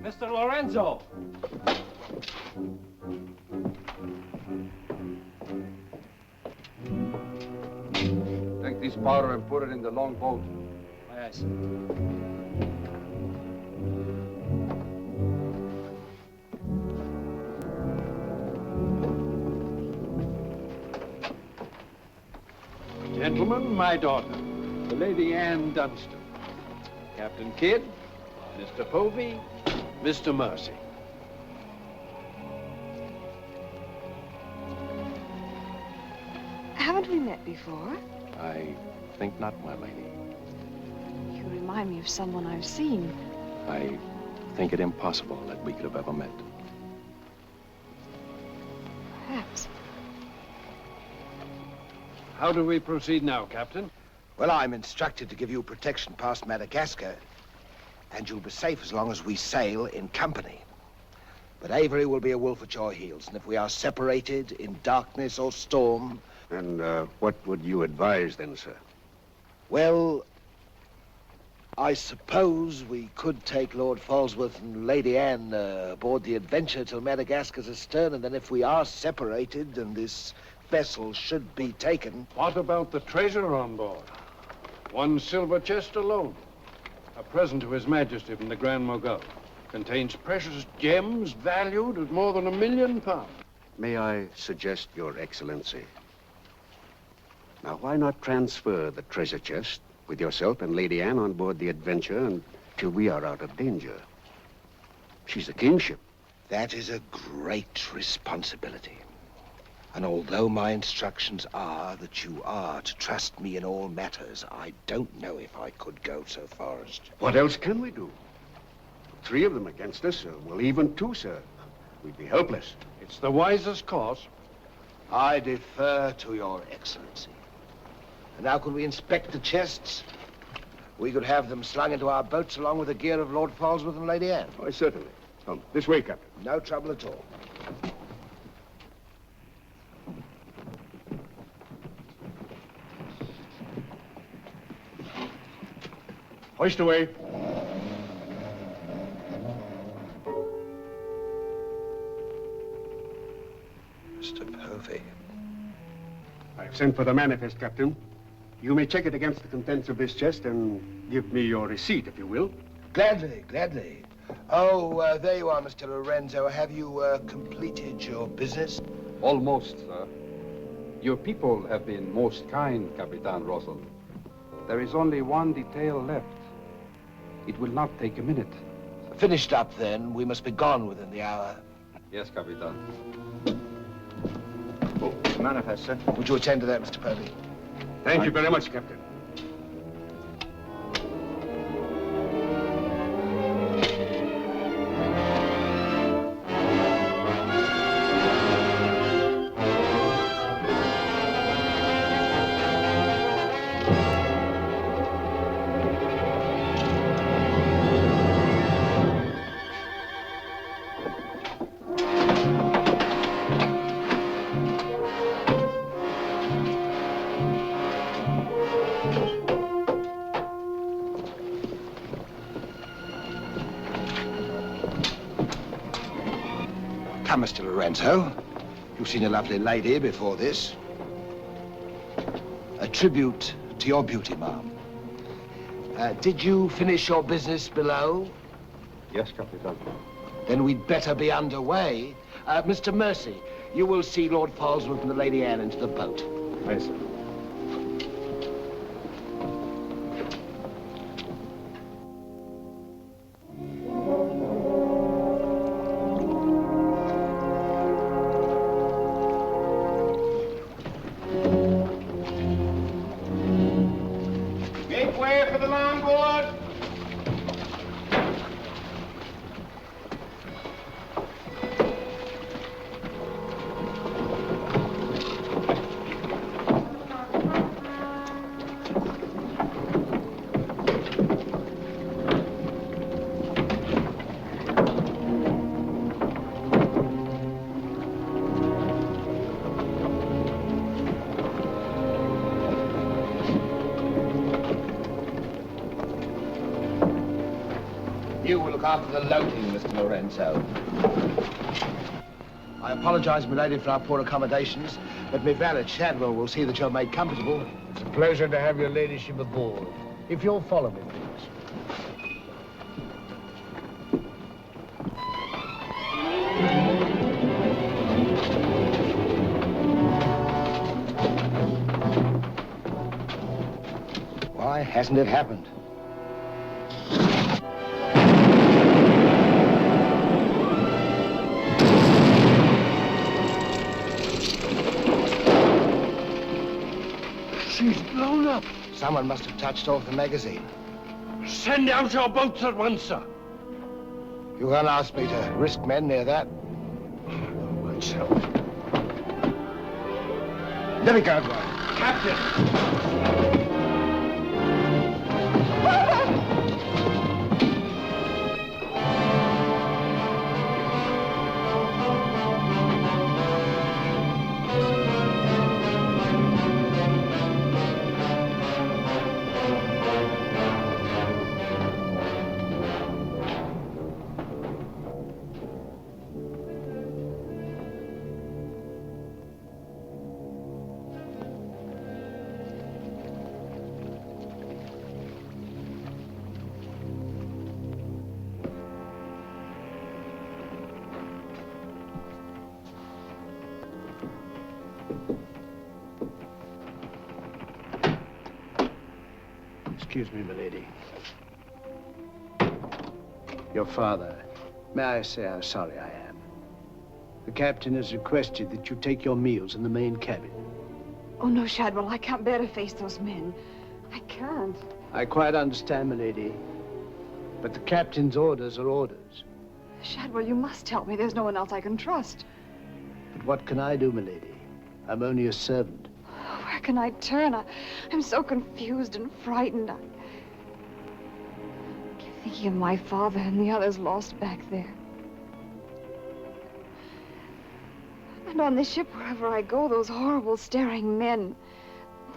Mr. Lorenzo! Take this powder and put it in the long boat. Aye, aye, sir. Gentlemen, my daughter, the Lady Anne Dunstan. Captain Kidd, Mr. Povey, Mr. Mercy. Haven't we met before? I think not, my lady. You remind me of someone I've seen. I think it impossible that we could have ever met. Perhaps. How do we proceed now, Captain? Well, I'm instructed to give you protection past Madagascar, and you'll be safe as long as we sail in company. But Avery will be a wolf at your heels, and if we are separated in darkness or storm... And what would you advise then, sir? Well, I suppose we could take Lord Falsworth and Lady Anne aboard the Adventure till Madagascar's astern, and then if we are separated and this vessel should be taken... What about the treasure on board? One silver chest alone. A present to His Majesty from the Grand Mogul. Contains precious gems valued at more than £1 million. May I suggest, Your Excellency? Now, why not transfer the treasure chest with yourself and Lady Anne on board the Adventure until we are out of danger? She's a kingship. That is a great responsibility. And although my instructions are that you are to trust me in all matters, I don't know if I could go so far as to... What else can we do? 3 of them against us, well, even 2, sir. We'd be helpless. It's the wisest course. I defer to your excellency. And now could we inspect the chests? We could have them slung into our boats along with the gear of Lord Falsworth and Lady Anne. Oh, certainly. Come, this way, Captain. No trouble at all. Hoist away. Mr. Povey. I've sent for the manifest, Captain. You may check it against the contents of this chest and give me your receipt, if you will. Gladly, gladly. Oh, there you are, Mr. Lorenzo. Have you completed your business? Almost, sir. Your people have been most kind, Capitan Russell. There is only one detail left. It will not take a minute. Finished up, then. We must be gone within the hour. Yes, Capitan. Oh, manifest, sir. Would you attend to that, Mr. Povey? Thank you very much, Captain. Come, Mr. Lorenzo. You've seen a lovely lady before this. A tribute to your beauty, ma'am. Did you finish your business below? Yes, Capitan. Then we'd better be underway. Mr. Mercy, you will see Lord Falsworth and the Lady Anne into the boat. Aye, sir. Make way for the longboard. You will look after the loading, Mr. Lorenzo. I apologize, milady, for our poor accommodations, but my valet Shadwell will see that you're made comfortable. It's a pleasure to have your ladyship aboard. If you'll follow me, please. Why hasn't it happened? She's blown up. Someone must have touched off the magazine. Send out your boats at once, sir. You can't ask me to risk men near that. Myself. Let me go, boy. Captain! Excuse me, milady. Your father. May I say how sorry I am? The captain has requested that you take your meals in the main cabin. Oh, no, Shadwell, I can't bear to face those men. I can't. I quite understand, milady. But the captain's orders are orders. Shadwell, you must help me. There's no one else I can trust. But what can I do, milady? I'm only a servant. Where can I turn? I'm so confused and frightened. I keep thinking of my father and the others lost back there. And on this ship, wherever I go, those horrible staring men.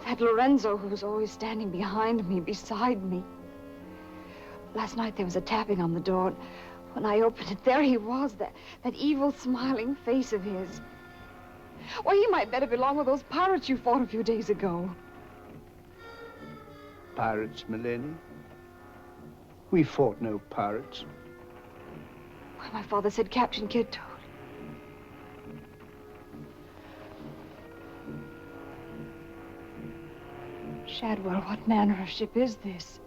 That Lorenzo who's always standing behind me, beside me. Last night there was a tapping on the door. When I opened it, there he was, that evil smiling face of his. Why, he might better belong with those pirates you fought a few days ago. Pirates, milady? We fought no pirates. Why, my father said Captain Kidd told. Shadwell, what manner of ship is this?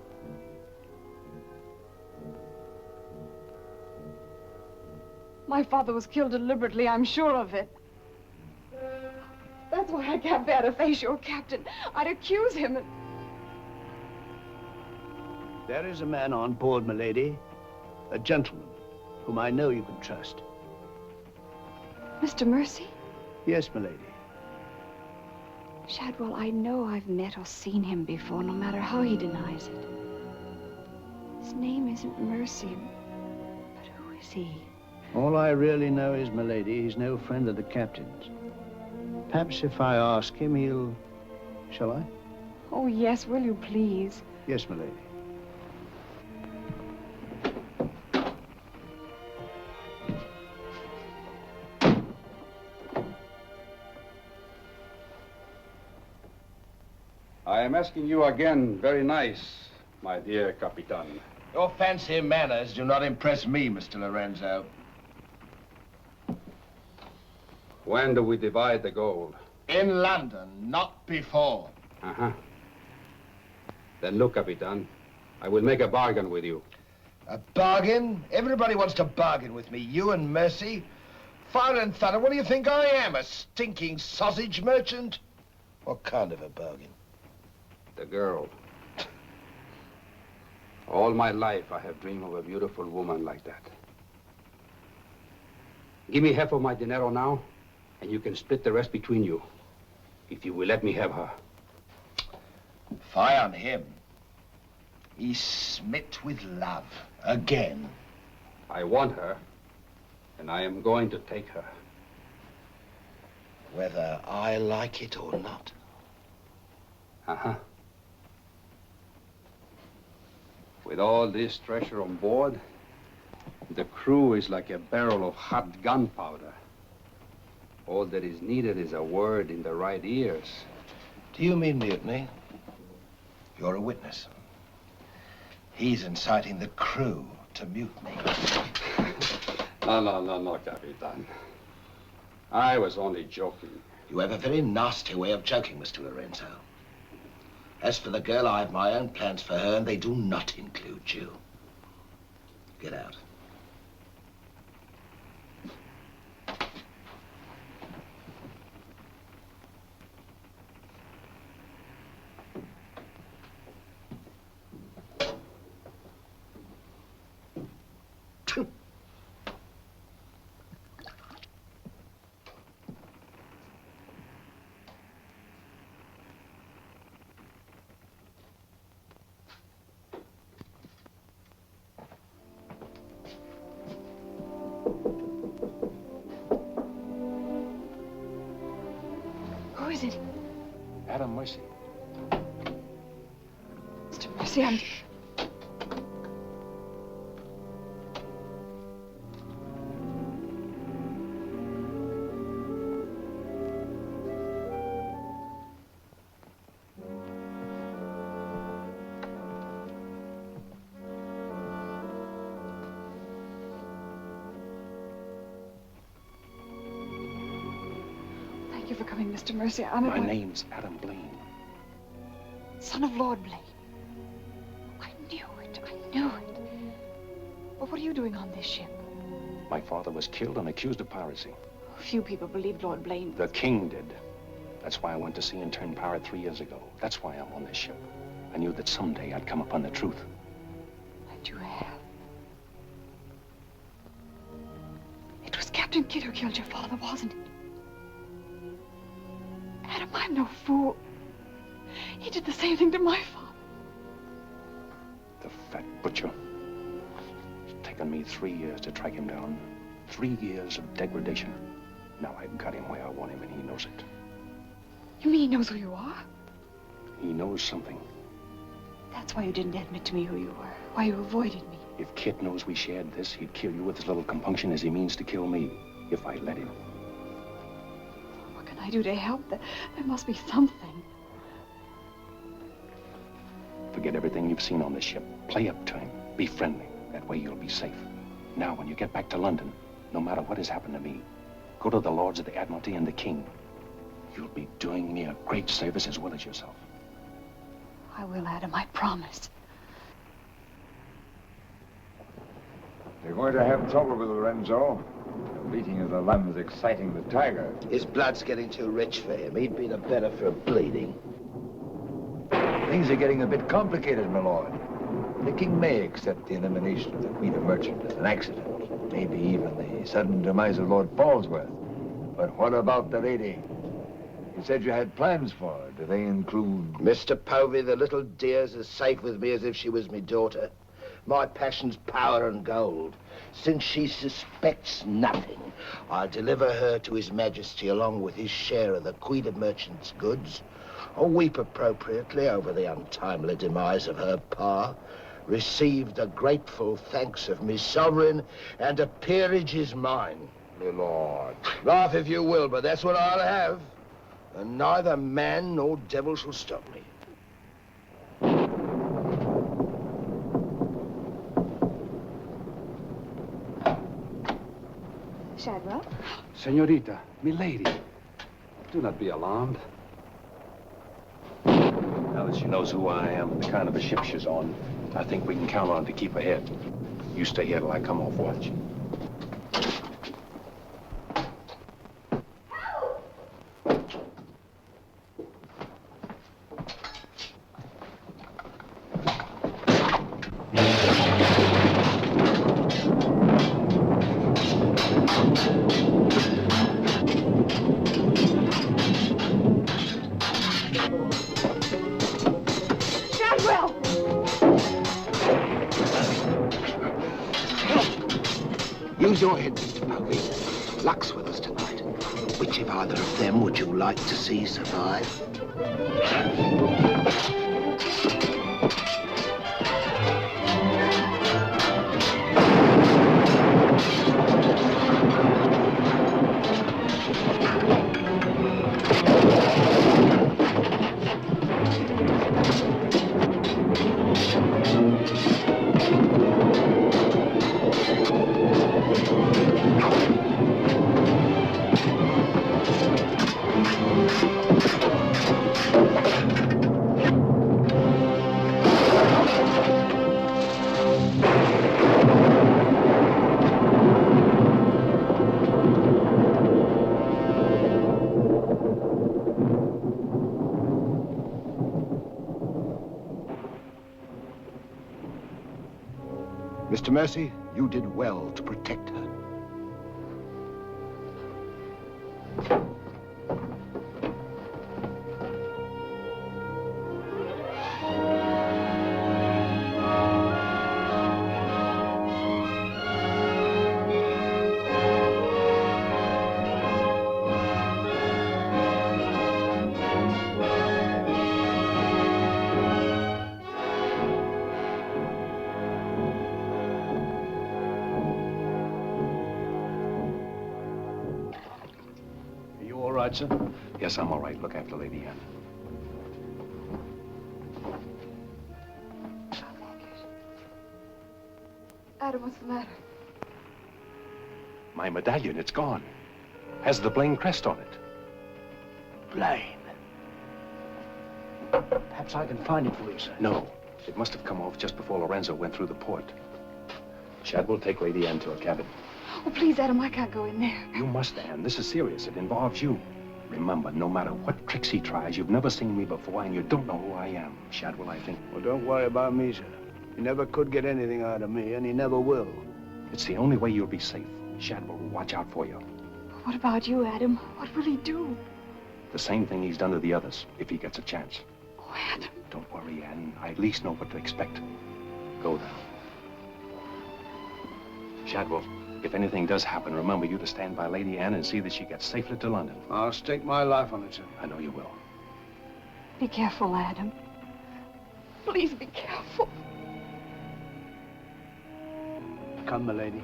My father was killed deliberately, I'm sure of it. That's why I can't bear to face your captain. I'd accuse him and... There is a man on board, milady. A gentleman whom I know you can trust. Mr. Mercy? Yes, milady. Shadwell, I know I've met or seen him before, no matter how he denies it. His name isn't Mercy, but who is he? All I really know is, milady, he's no friend of the captain's. Perhaps if I ask him, he'll... Shall I? Oh, yes, will you please? Yes, milady. I am asking you again, very nice, my dear Capitan. Your fancy manners do not impress me, Mr. Lorenzo. When do we divide the gold? In London, not before. Uh-huh. Then look, Capitan, I will make a bargain with you. A bargain? Everybody wants to bargain with me. You and Mercy. Fire and thunder, what do you think I am? A stinking sausage merchant? What kind of a bargain? The girl. All my life I have dreamed of a beautiful woman like that. Give me half of my dinero now, and you can split the rest between you, if you will let me have her. Fie on him. He's smit with love. Again. I want her, and I am going to take her. Whether I like it or not. Uh-huh. With all this treasure on board, the crew is like a barrel of hot gunpowder. All that is needed is a word in the right ears. Do you mean mutiny? You're a witness. He's inciting the crew to mutiny. No, Capitan. I was only joking. You have a very nasty way of joking, Mr. Lorenzo. As for the girl, I have my own plans for her, and they do not include you. Get out. Who is it? Adam Mercy. Mr. Mercy, I'm... Thank you for coming, Mr. Mercy. My name's Adam Blaine. Son of Lord Blaine. I knew it. But what are you doing on this ship? My father was killed and accused of piracy. Few people believed Lord Blaine. The king did. That's why I went to sea and turned pirate 3 years ago. That's why I'm on this ship. I knew that someday I'd come upon the truth. And you have. It was Captain Kidd who killed your father, wasn't it? Adam, I'm no fool. He did the same thing to my father. The fat butcher. It's taken me 3 years to track him down. 3 years of degradation. Now I've got him where I want him, and he knows it. You mean he knows who you are? He knows something. That's why you didn't admit to me who you were. Why you avoided me. If Kit knows we shared this, he'd kill you with as little compunction as he means to kill me, if I let him. What can I do to help? There must be something. Forget everything you've seen on this ship. Play up to him. Be friendly. That way you'll be safe. Now, when you get back to London, no matter what has happened to me, go to the Lords of the Admiralty and the King. You'll be doing me a great service as well as yourself. I will, Adam, I promise. You're going to have trouble with Lorenzo. The beating of the lamb's exciting the tiger. His blood's getting too rich for him. He'd be the better for bleeding. Things are getting a bit complicated, my lord. The king may accept the elimination of the Queen of Merchant as an accident. Maybe even the sudden demise of Lord Falsworth. But what about the lady? You said you had plans for her. Do they include... Mr. Povey, the little dear's as safe with me as if she was me daughter. My passion's power and gold. Since she suspects nothing, I'll deliver her to His Majesty along with his share of the Queen of Merchant's goods. I'll weep appropriately over the untimely demise of her pa, receive the grateful thanks of me sovereign, and a peerage is mine. My lord. Laugh if you will, but that's what I'll have. And neither man nor devil shall stop me. Shadwell? Senorita, milady, do not be alarmed. Now that she knows who I am and the kind of a ship she's on, I think we can count on to keep ahead. You stay here till I come off watch. Use your head, Mr. Pugly. Luck's with us tonight. Which of either of them would you like to see survive? Mr. Mercy, you did well to protect her. Sir? Yes, I'm all right. Look after Lady Anne. Adam, what's the matter? My medallion, it's gone. Has the Blaine crest on it. Blaine. Perhaps I can find it for you, sir. No. It must have come off just before Lorenzo went through the port. Shadwell, take Lady Anne to her cabin. Oh, please, Adam, I can't go in there. You must, Anne. This is serious. It involves you. Remember, no matter what tricks he tries, you've never seen me before, and you don't know who I am. Shadwell, I think. Well, don't worry about me, sir. He never could get anything out of me, and he never will. It's the only way you'll be safe. Shadwell will watch out for you. What about you, Adam? What will he do? The same thing he's done to the others, if he gets a chance. Oh, Adam. Don't worry, Anne. I at least know what to expect. Go now. Shadwell, if anything does happen, remember you to stand by Lady Anne and see that she gets safely to London. I'll stake my life on it, sir. I know you will. Be careful, Adam. Please be careful. Come, milady.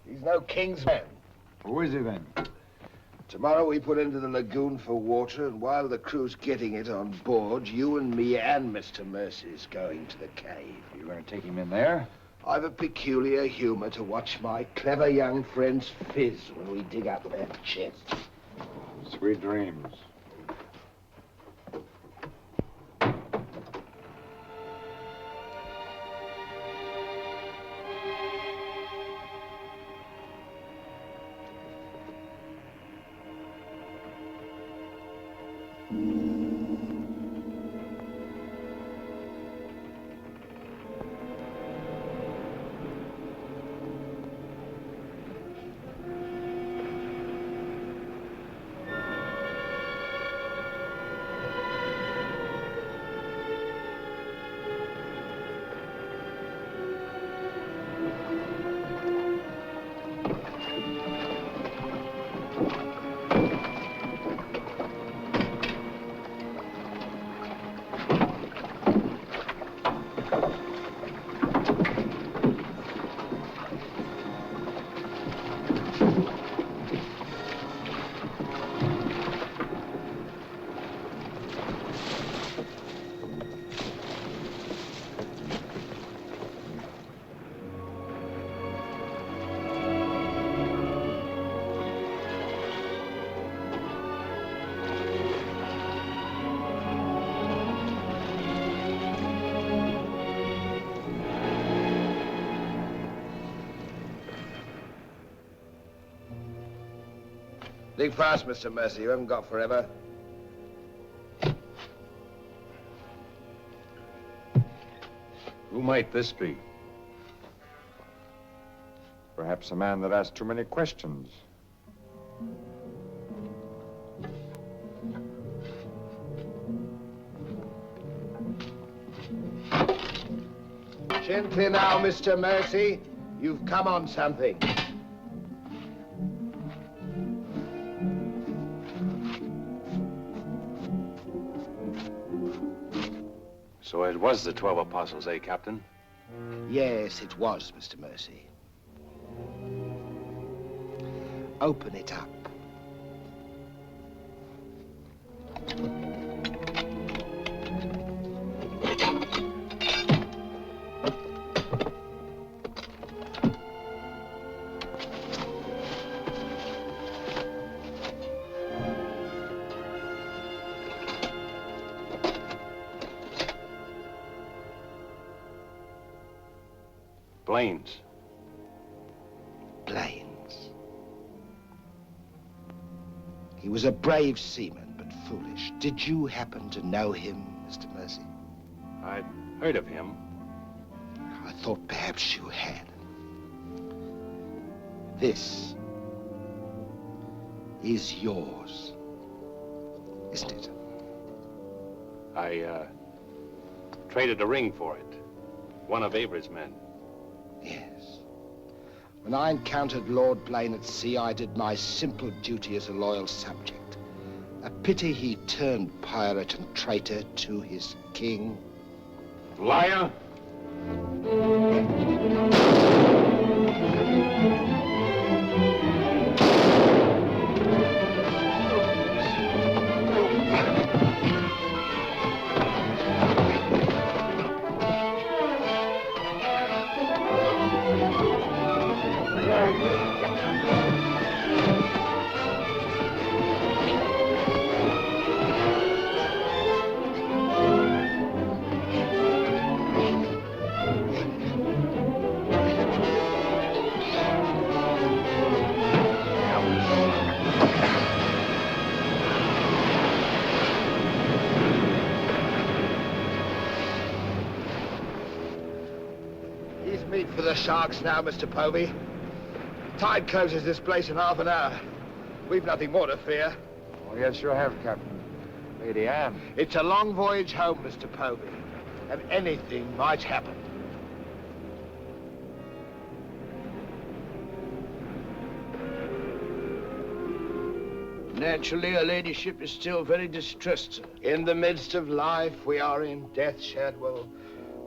He's no king's man. Who is he then? Tomorrow we put into the lagoon for water, and while the crew's getting it on board, you and me and Mr. Mercy's going to the cave. You're going to take him in there? I've a peculiar humor to watch my clever young friends fizz when we dig up their chests. Sweet dreams. Think fast, Mr. Mercy. You haven't got forever. Who might this be? Perhaps a man that asked too many questions. Gently now, Mr. Mercy. You've come on something. So it was the 12 apostles, eh, Captain? Yes, it was, Mr. Mercy. Open it up. Blaine's. Blaine's. He was a brave seaman, but foolish. Did you happen to know him, Mr. Mercy? I'd heard of him. I thought perhaps you had. This is yours, isn't it? I, traded a ring for it. One of Avery's men. Yes. When I encountered Lord Blaine at sea, I did my simple duty as a loyal subject. A pity he turned pirate and traitor to his king. Liar! For the sharks now, Mr. Povey. Tide closes this place in half an hour. We've nothing more to fear. Oh, yes, you have, Captain. Lady Anne. It's a long voyage home, Mr. Povey, and anything might happen. Naturally, her ladyship is still very distressed, sir. In the midst of life, we are in death, Shadwell.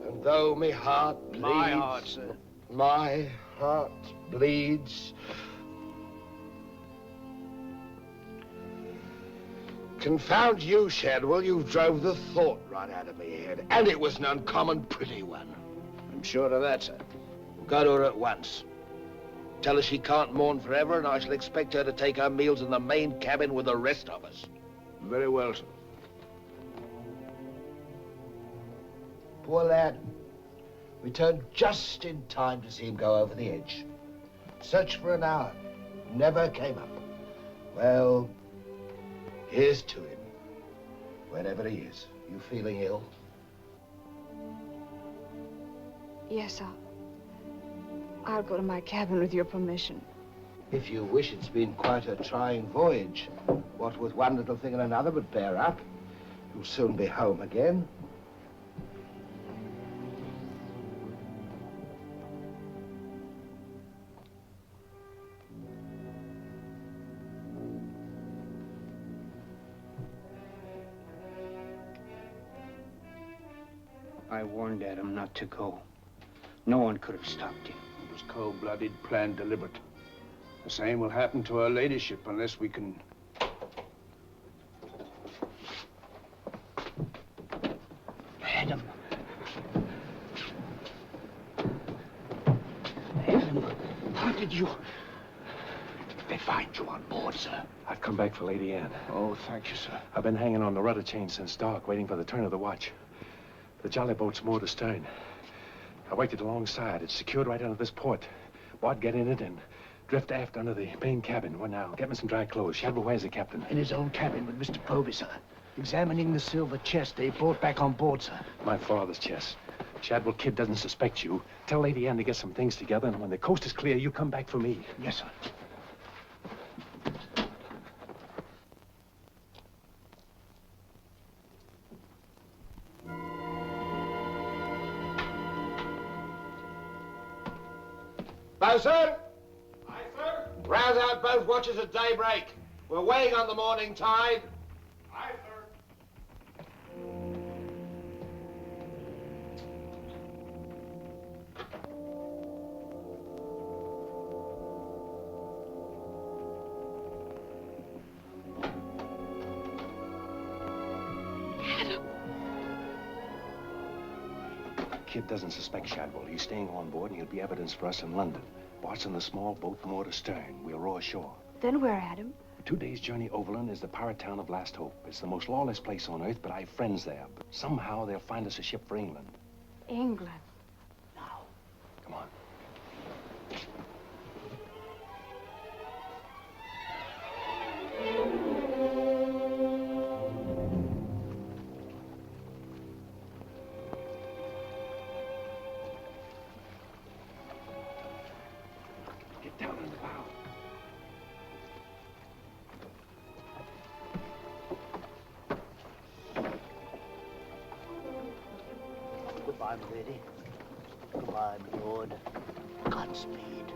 And though my heart bleeds... My heart, sir. My heart bleeds. Confound you, Shadwell. You drove the thought right out of me head. And it was an uncommon pretty one. I'm sure of that, sir. Go to her at once. Tell her she can't mourn forever, and I shall expect her to take her meals in the main cabin with the rest of us. Very well, sir. Poor lad. Returned just in time to see him go over the edge. Searched for an hour. Never came up. Well, here's to him. Wherever he is. You feeling ill? Yes, I'll go to my cabin with your permission. If you wish, it's been quite a trying voyage. What with one little thing and another, but bear up. You'll soon be home again. I warned Adam not to go. No one could have stopped him. It was cold-blooded, planned, deliberate. The same will happen to her ladyship unless we can... Adam. Adam, how did you... They find you on board, sir. I've come back for Lady Anne. Oh, thank you, sir. I've been hanging on the rudder chain since dark, waiting for the turn of the watch. The jolly boat's moored astern. I waited alongside. It's secured right under this port. Bart, get in it and Drift aft under the main cabin. Well, now, get me some dry clothes. Shadwell, where's the captain? In his own cabin with Mr. Povey, sir. Examining the silver chest they brought back on board, sir. My father's chest. Shadwell Kid doesn't suspect you. Tell Lady Anne to get some things together, and when the coast is clear, you come back for me. Yes, sir. Bosun! Aye, sir? Rouse out both watches at daybreak. We're weighing on the morning tide. Aye, sir. Kid doesn't suspect Shadwell. He's staying on board, and he'll be evidence for us in London. Watching the small boat moored astern. We'll row ashore. Then where, Adam? 2 days' journey overland is the pirate town of Last Hope. It's the most lawless place on earth, but I've friends there. But somehow they'll find us a ship for England. England. Come on. Get down in the bow. Goodbye, my lady. Goodbye, my lord. Godspeed.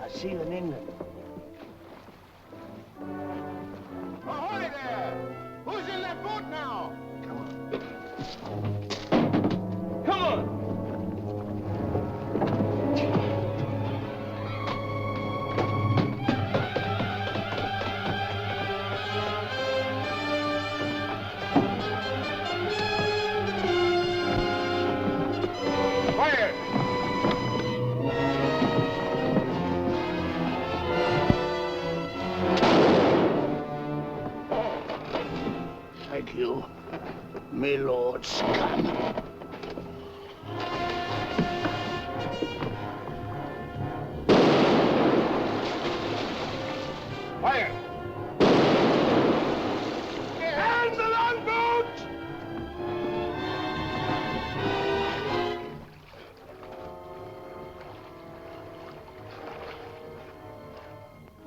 I'll see you in England. Ahoy there! Who's in that boat now? Come on! Thank you, my lord scum. Fire! And the longboat!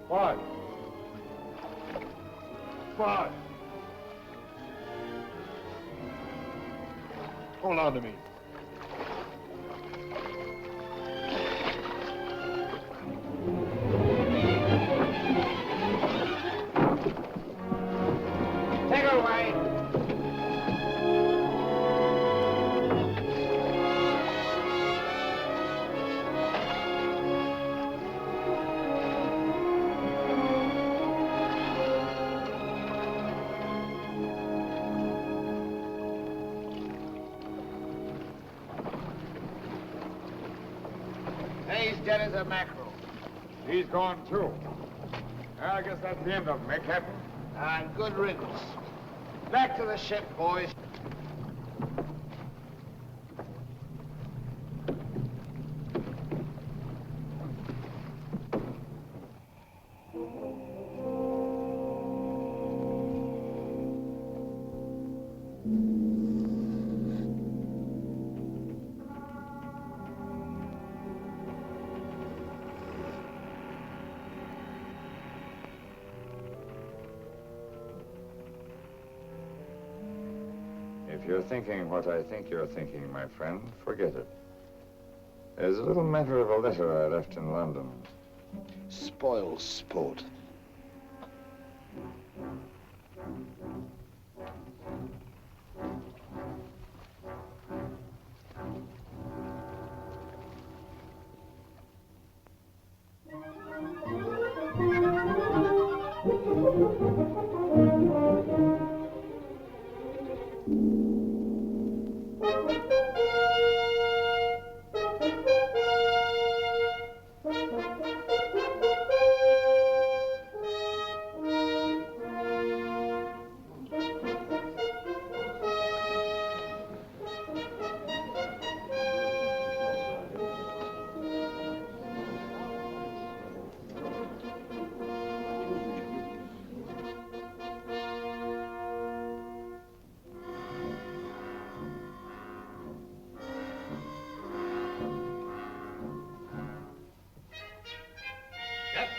Why? Why? Hold on to me. Take her away. He's dead as a mackerel. He's gone too. I guess that's the end of him, eh, Captain? And good riddance. Back to the ship, boys. If you're thinking what I think you're thinking, my friend, forget it. There's a little matter of a letter I left in London. Spoil sport.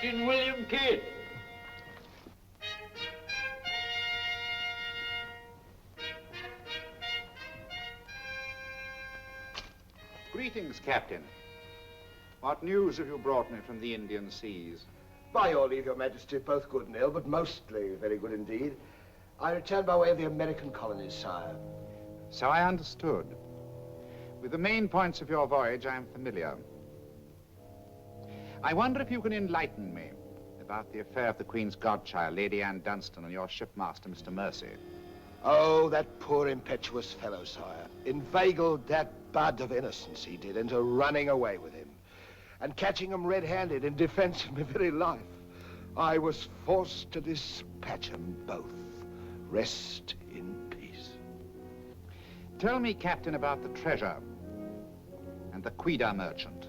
Captain William Kidd. Greetings, Captain. What news have you brought me from the Indian seas? By your leave, Your Majesty, both good and ill, but mostly very good indeed. I return by way of the American colonies, sire. So I understood. With the main points of your voyage, I am familiar. I wonder if you can enlighten me about the affair of the Queen's godchild, Lady Anne Dunstan, and your shipmaster, Mr. Mercy. Oh, that poor impetuous fellow, sire. Inveigled that bud of innocence he did into running away with him. And catching him red-handed in defense of my very life. I was forced to dispatch them both. Rest in peace. Tell me, Captain, about the treasure and the Quida merchant.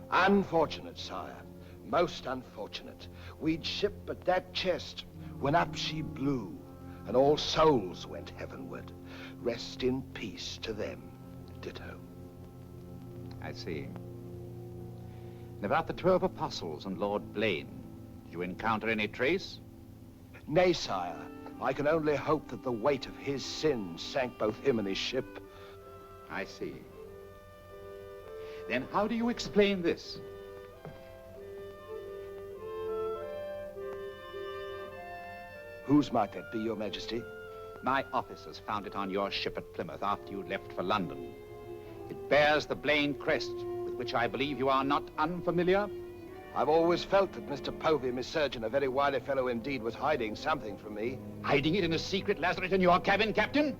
Unfortunate, sire. Most unfortunate. We'd ship but that chest when up she blew, and all souls went heavenward. Rest in peace to them. Ditto. I see. And about the 12 apostles and Lord Blaine, did you encounter any trace? Nay, sire. I can only hope that the weight of his sins sank both him and his ship. I see. Then how do you explain this? Whose might that be, Your Majesty? My officers found it on your ship at Plymouth after you left for London. It bears the Blaine crest, with which I believe you are not unfamiliar. I've always felt that Mr. Povey, my surgeon, a very wily fellow indeed, was hiding something from me. Hiding it in a secret lazaret in your cabin, Captain?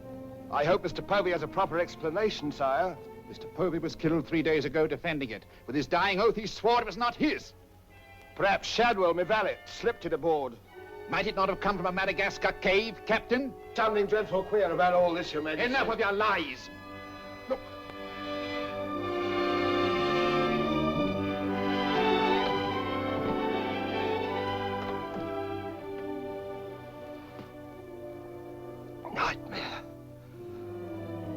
I hope Mr. Povey has a proper explanation, sire. Mr. Povey was killed 3 days ago defending it. With his dying oath, he swore it was not his. Perhaps Shadwell, my valet, slipped it aboard. Might it not have come from a Madagascar cave, Captain? Something dreadful queer about all this, Your Majesty. Enough of your lies. Look. Nightmare.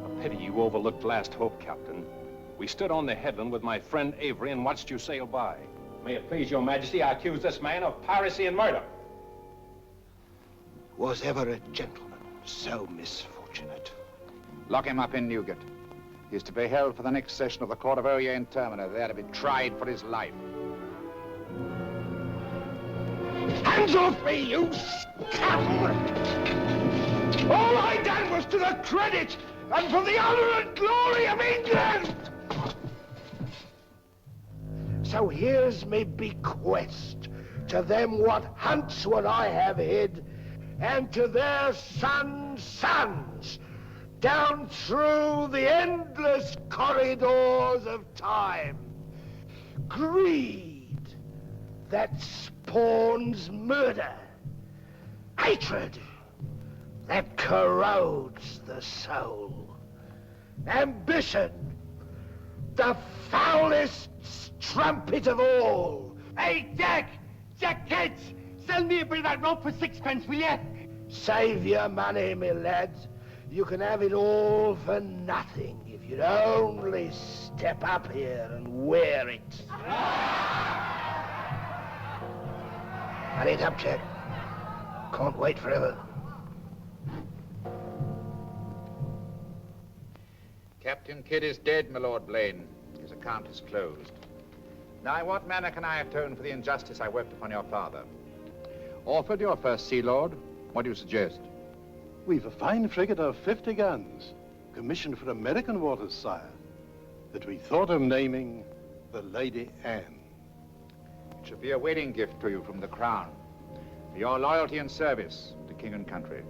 A pity you overlooked last hope, Captain. We stood on the headland with my friend Avery and watched you sail by. May it please your majesty, I accuse this man of piracy and murder. Was ever a gentleman so misfortunate? Lock him up in Newgate. He is to be held for the next session of the Court of Oyer in Termina, there to be tried for his life. Hands off me, you scum! All I done was to the credit and for the honor and glory of England! So here's me bequest to them what hunts what I have hid, and to their sons, down through the endless corridors of time. Greed that spawns murder. Hatred that corrodes the soul. Ambition, the foulest strumpet of all. Hey, Jack! Jack Ketch! Sell me a bit of that rope for 6 pence, will you? Save your money, me lads. You can have it all for nothing if you'd only step up here and wear it. Hurry it up, Jack. Can't wait forever. Captain Kidd is dead, my Lord Blaine. His account is closed. Now, in what manner can I atone for the injustice I worked upon your father? Orford, your first Sea Lord, what do you suggest? We've a fine frigate of 50 guns, commissioned for American waters, sire, that we thought of naming the Lady Anne. It should be a wedding gift to you from the Crown, for your loyalty and service to king and country.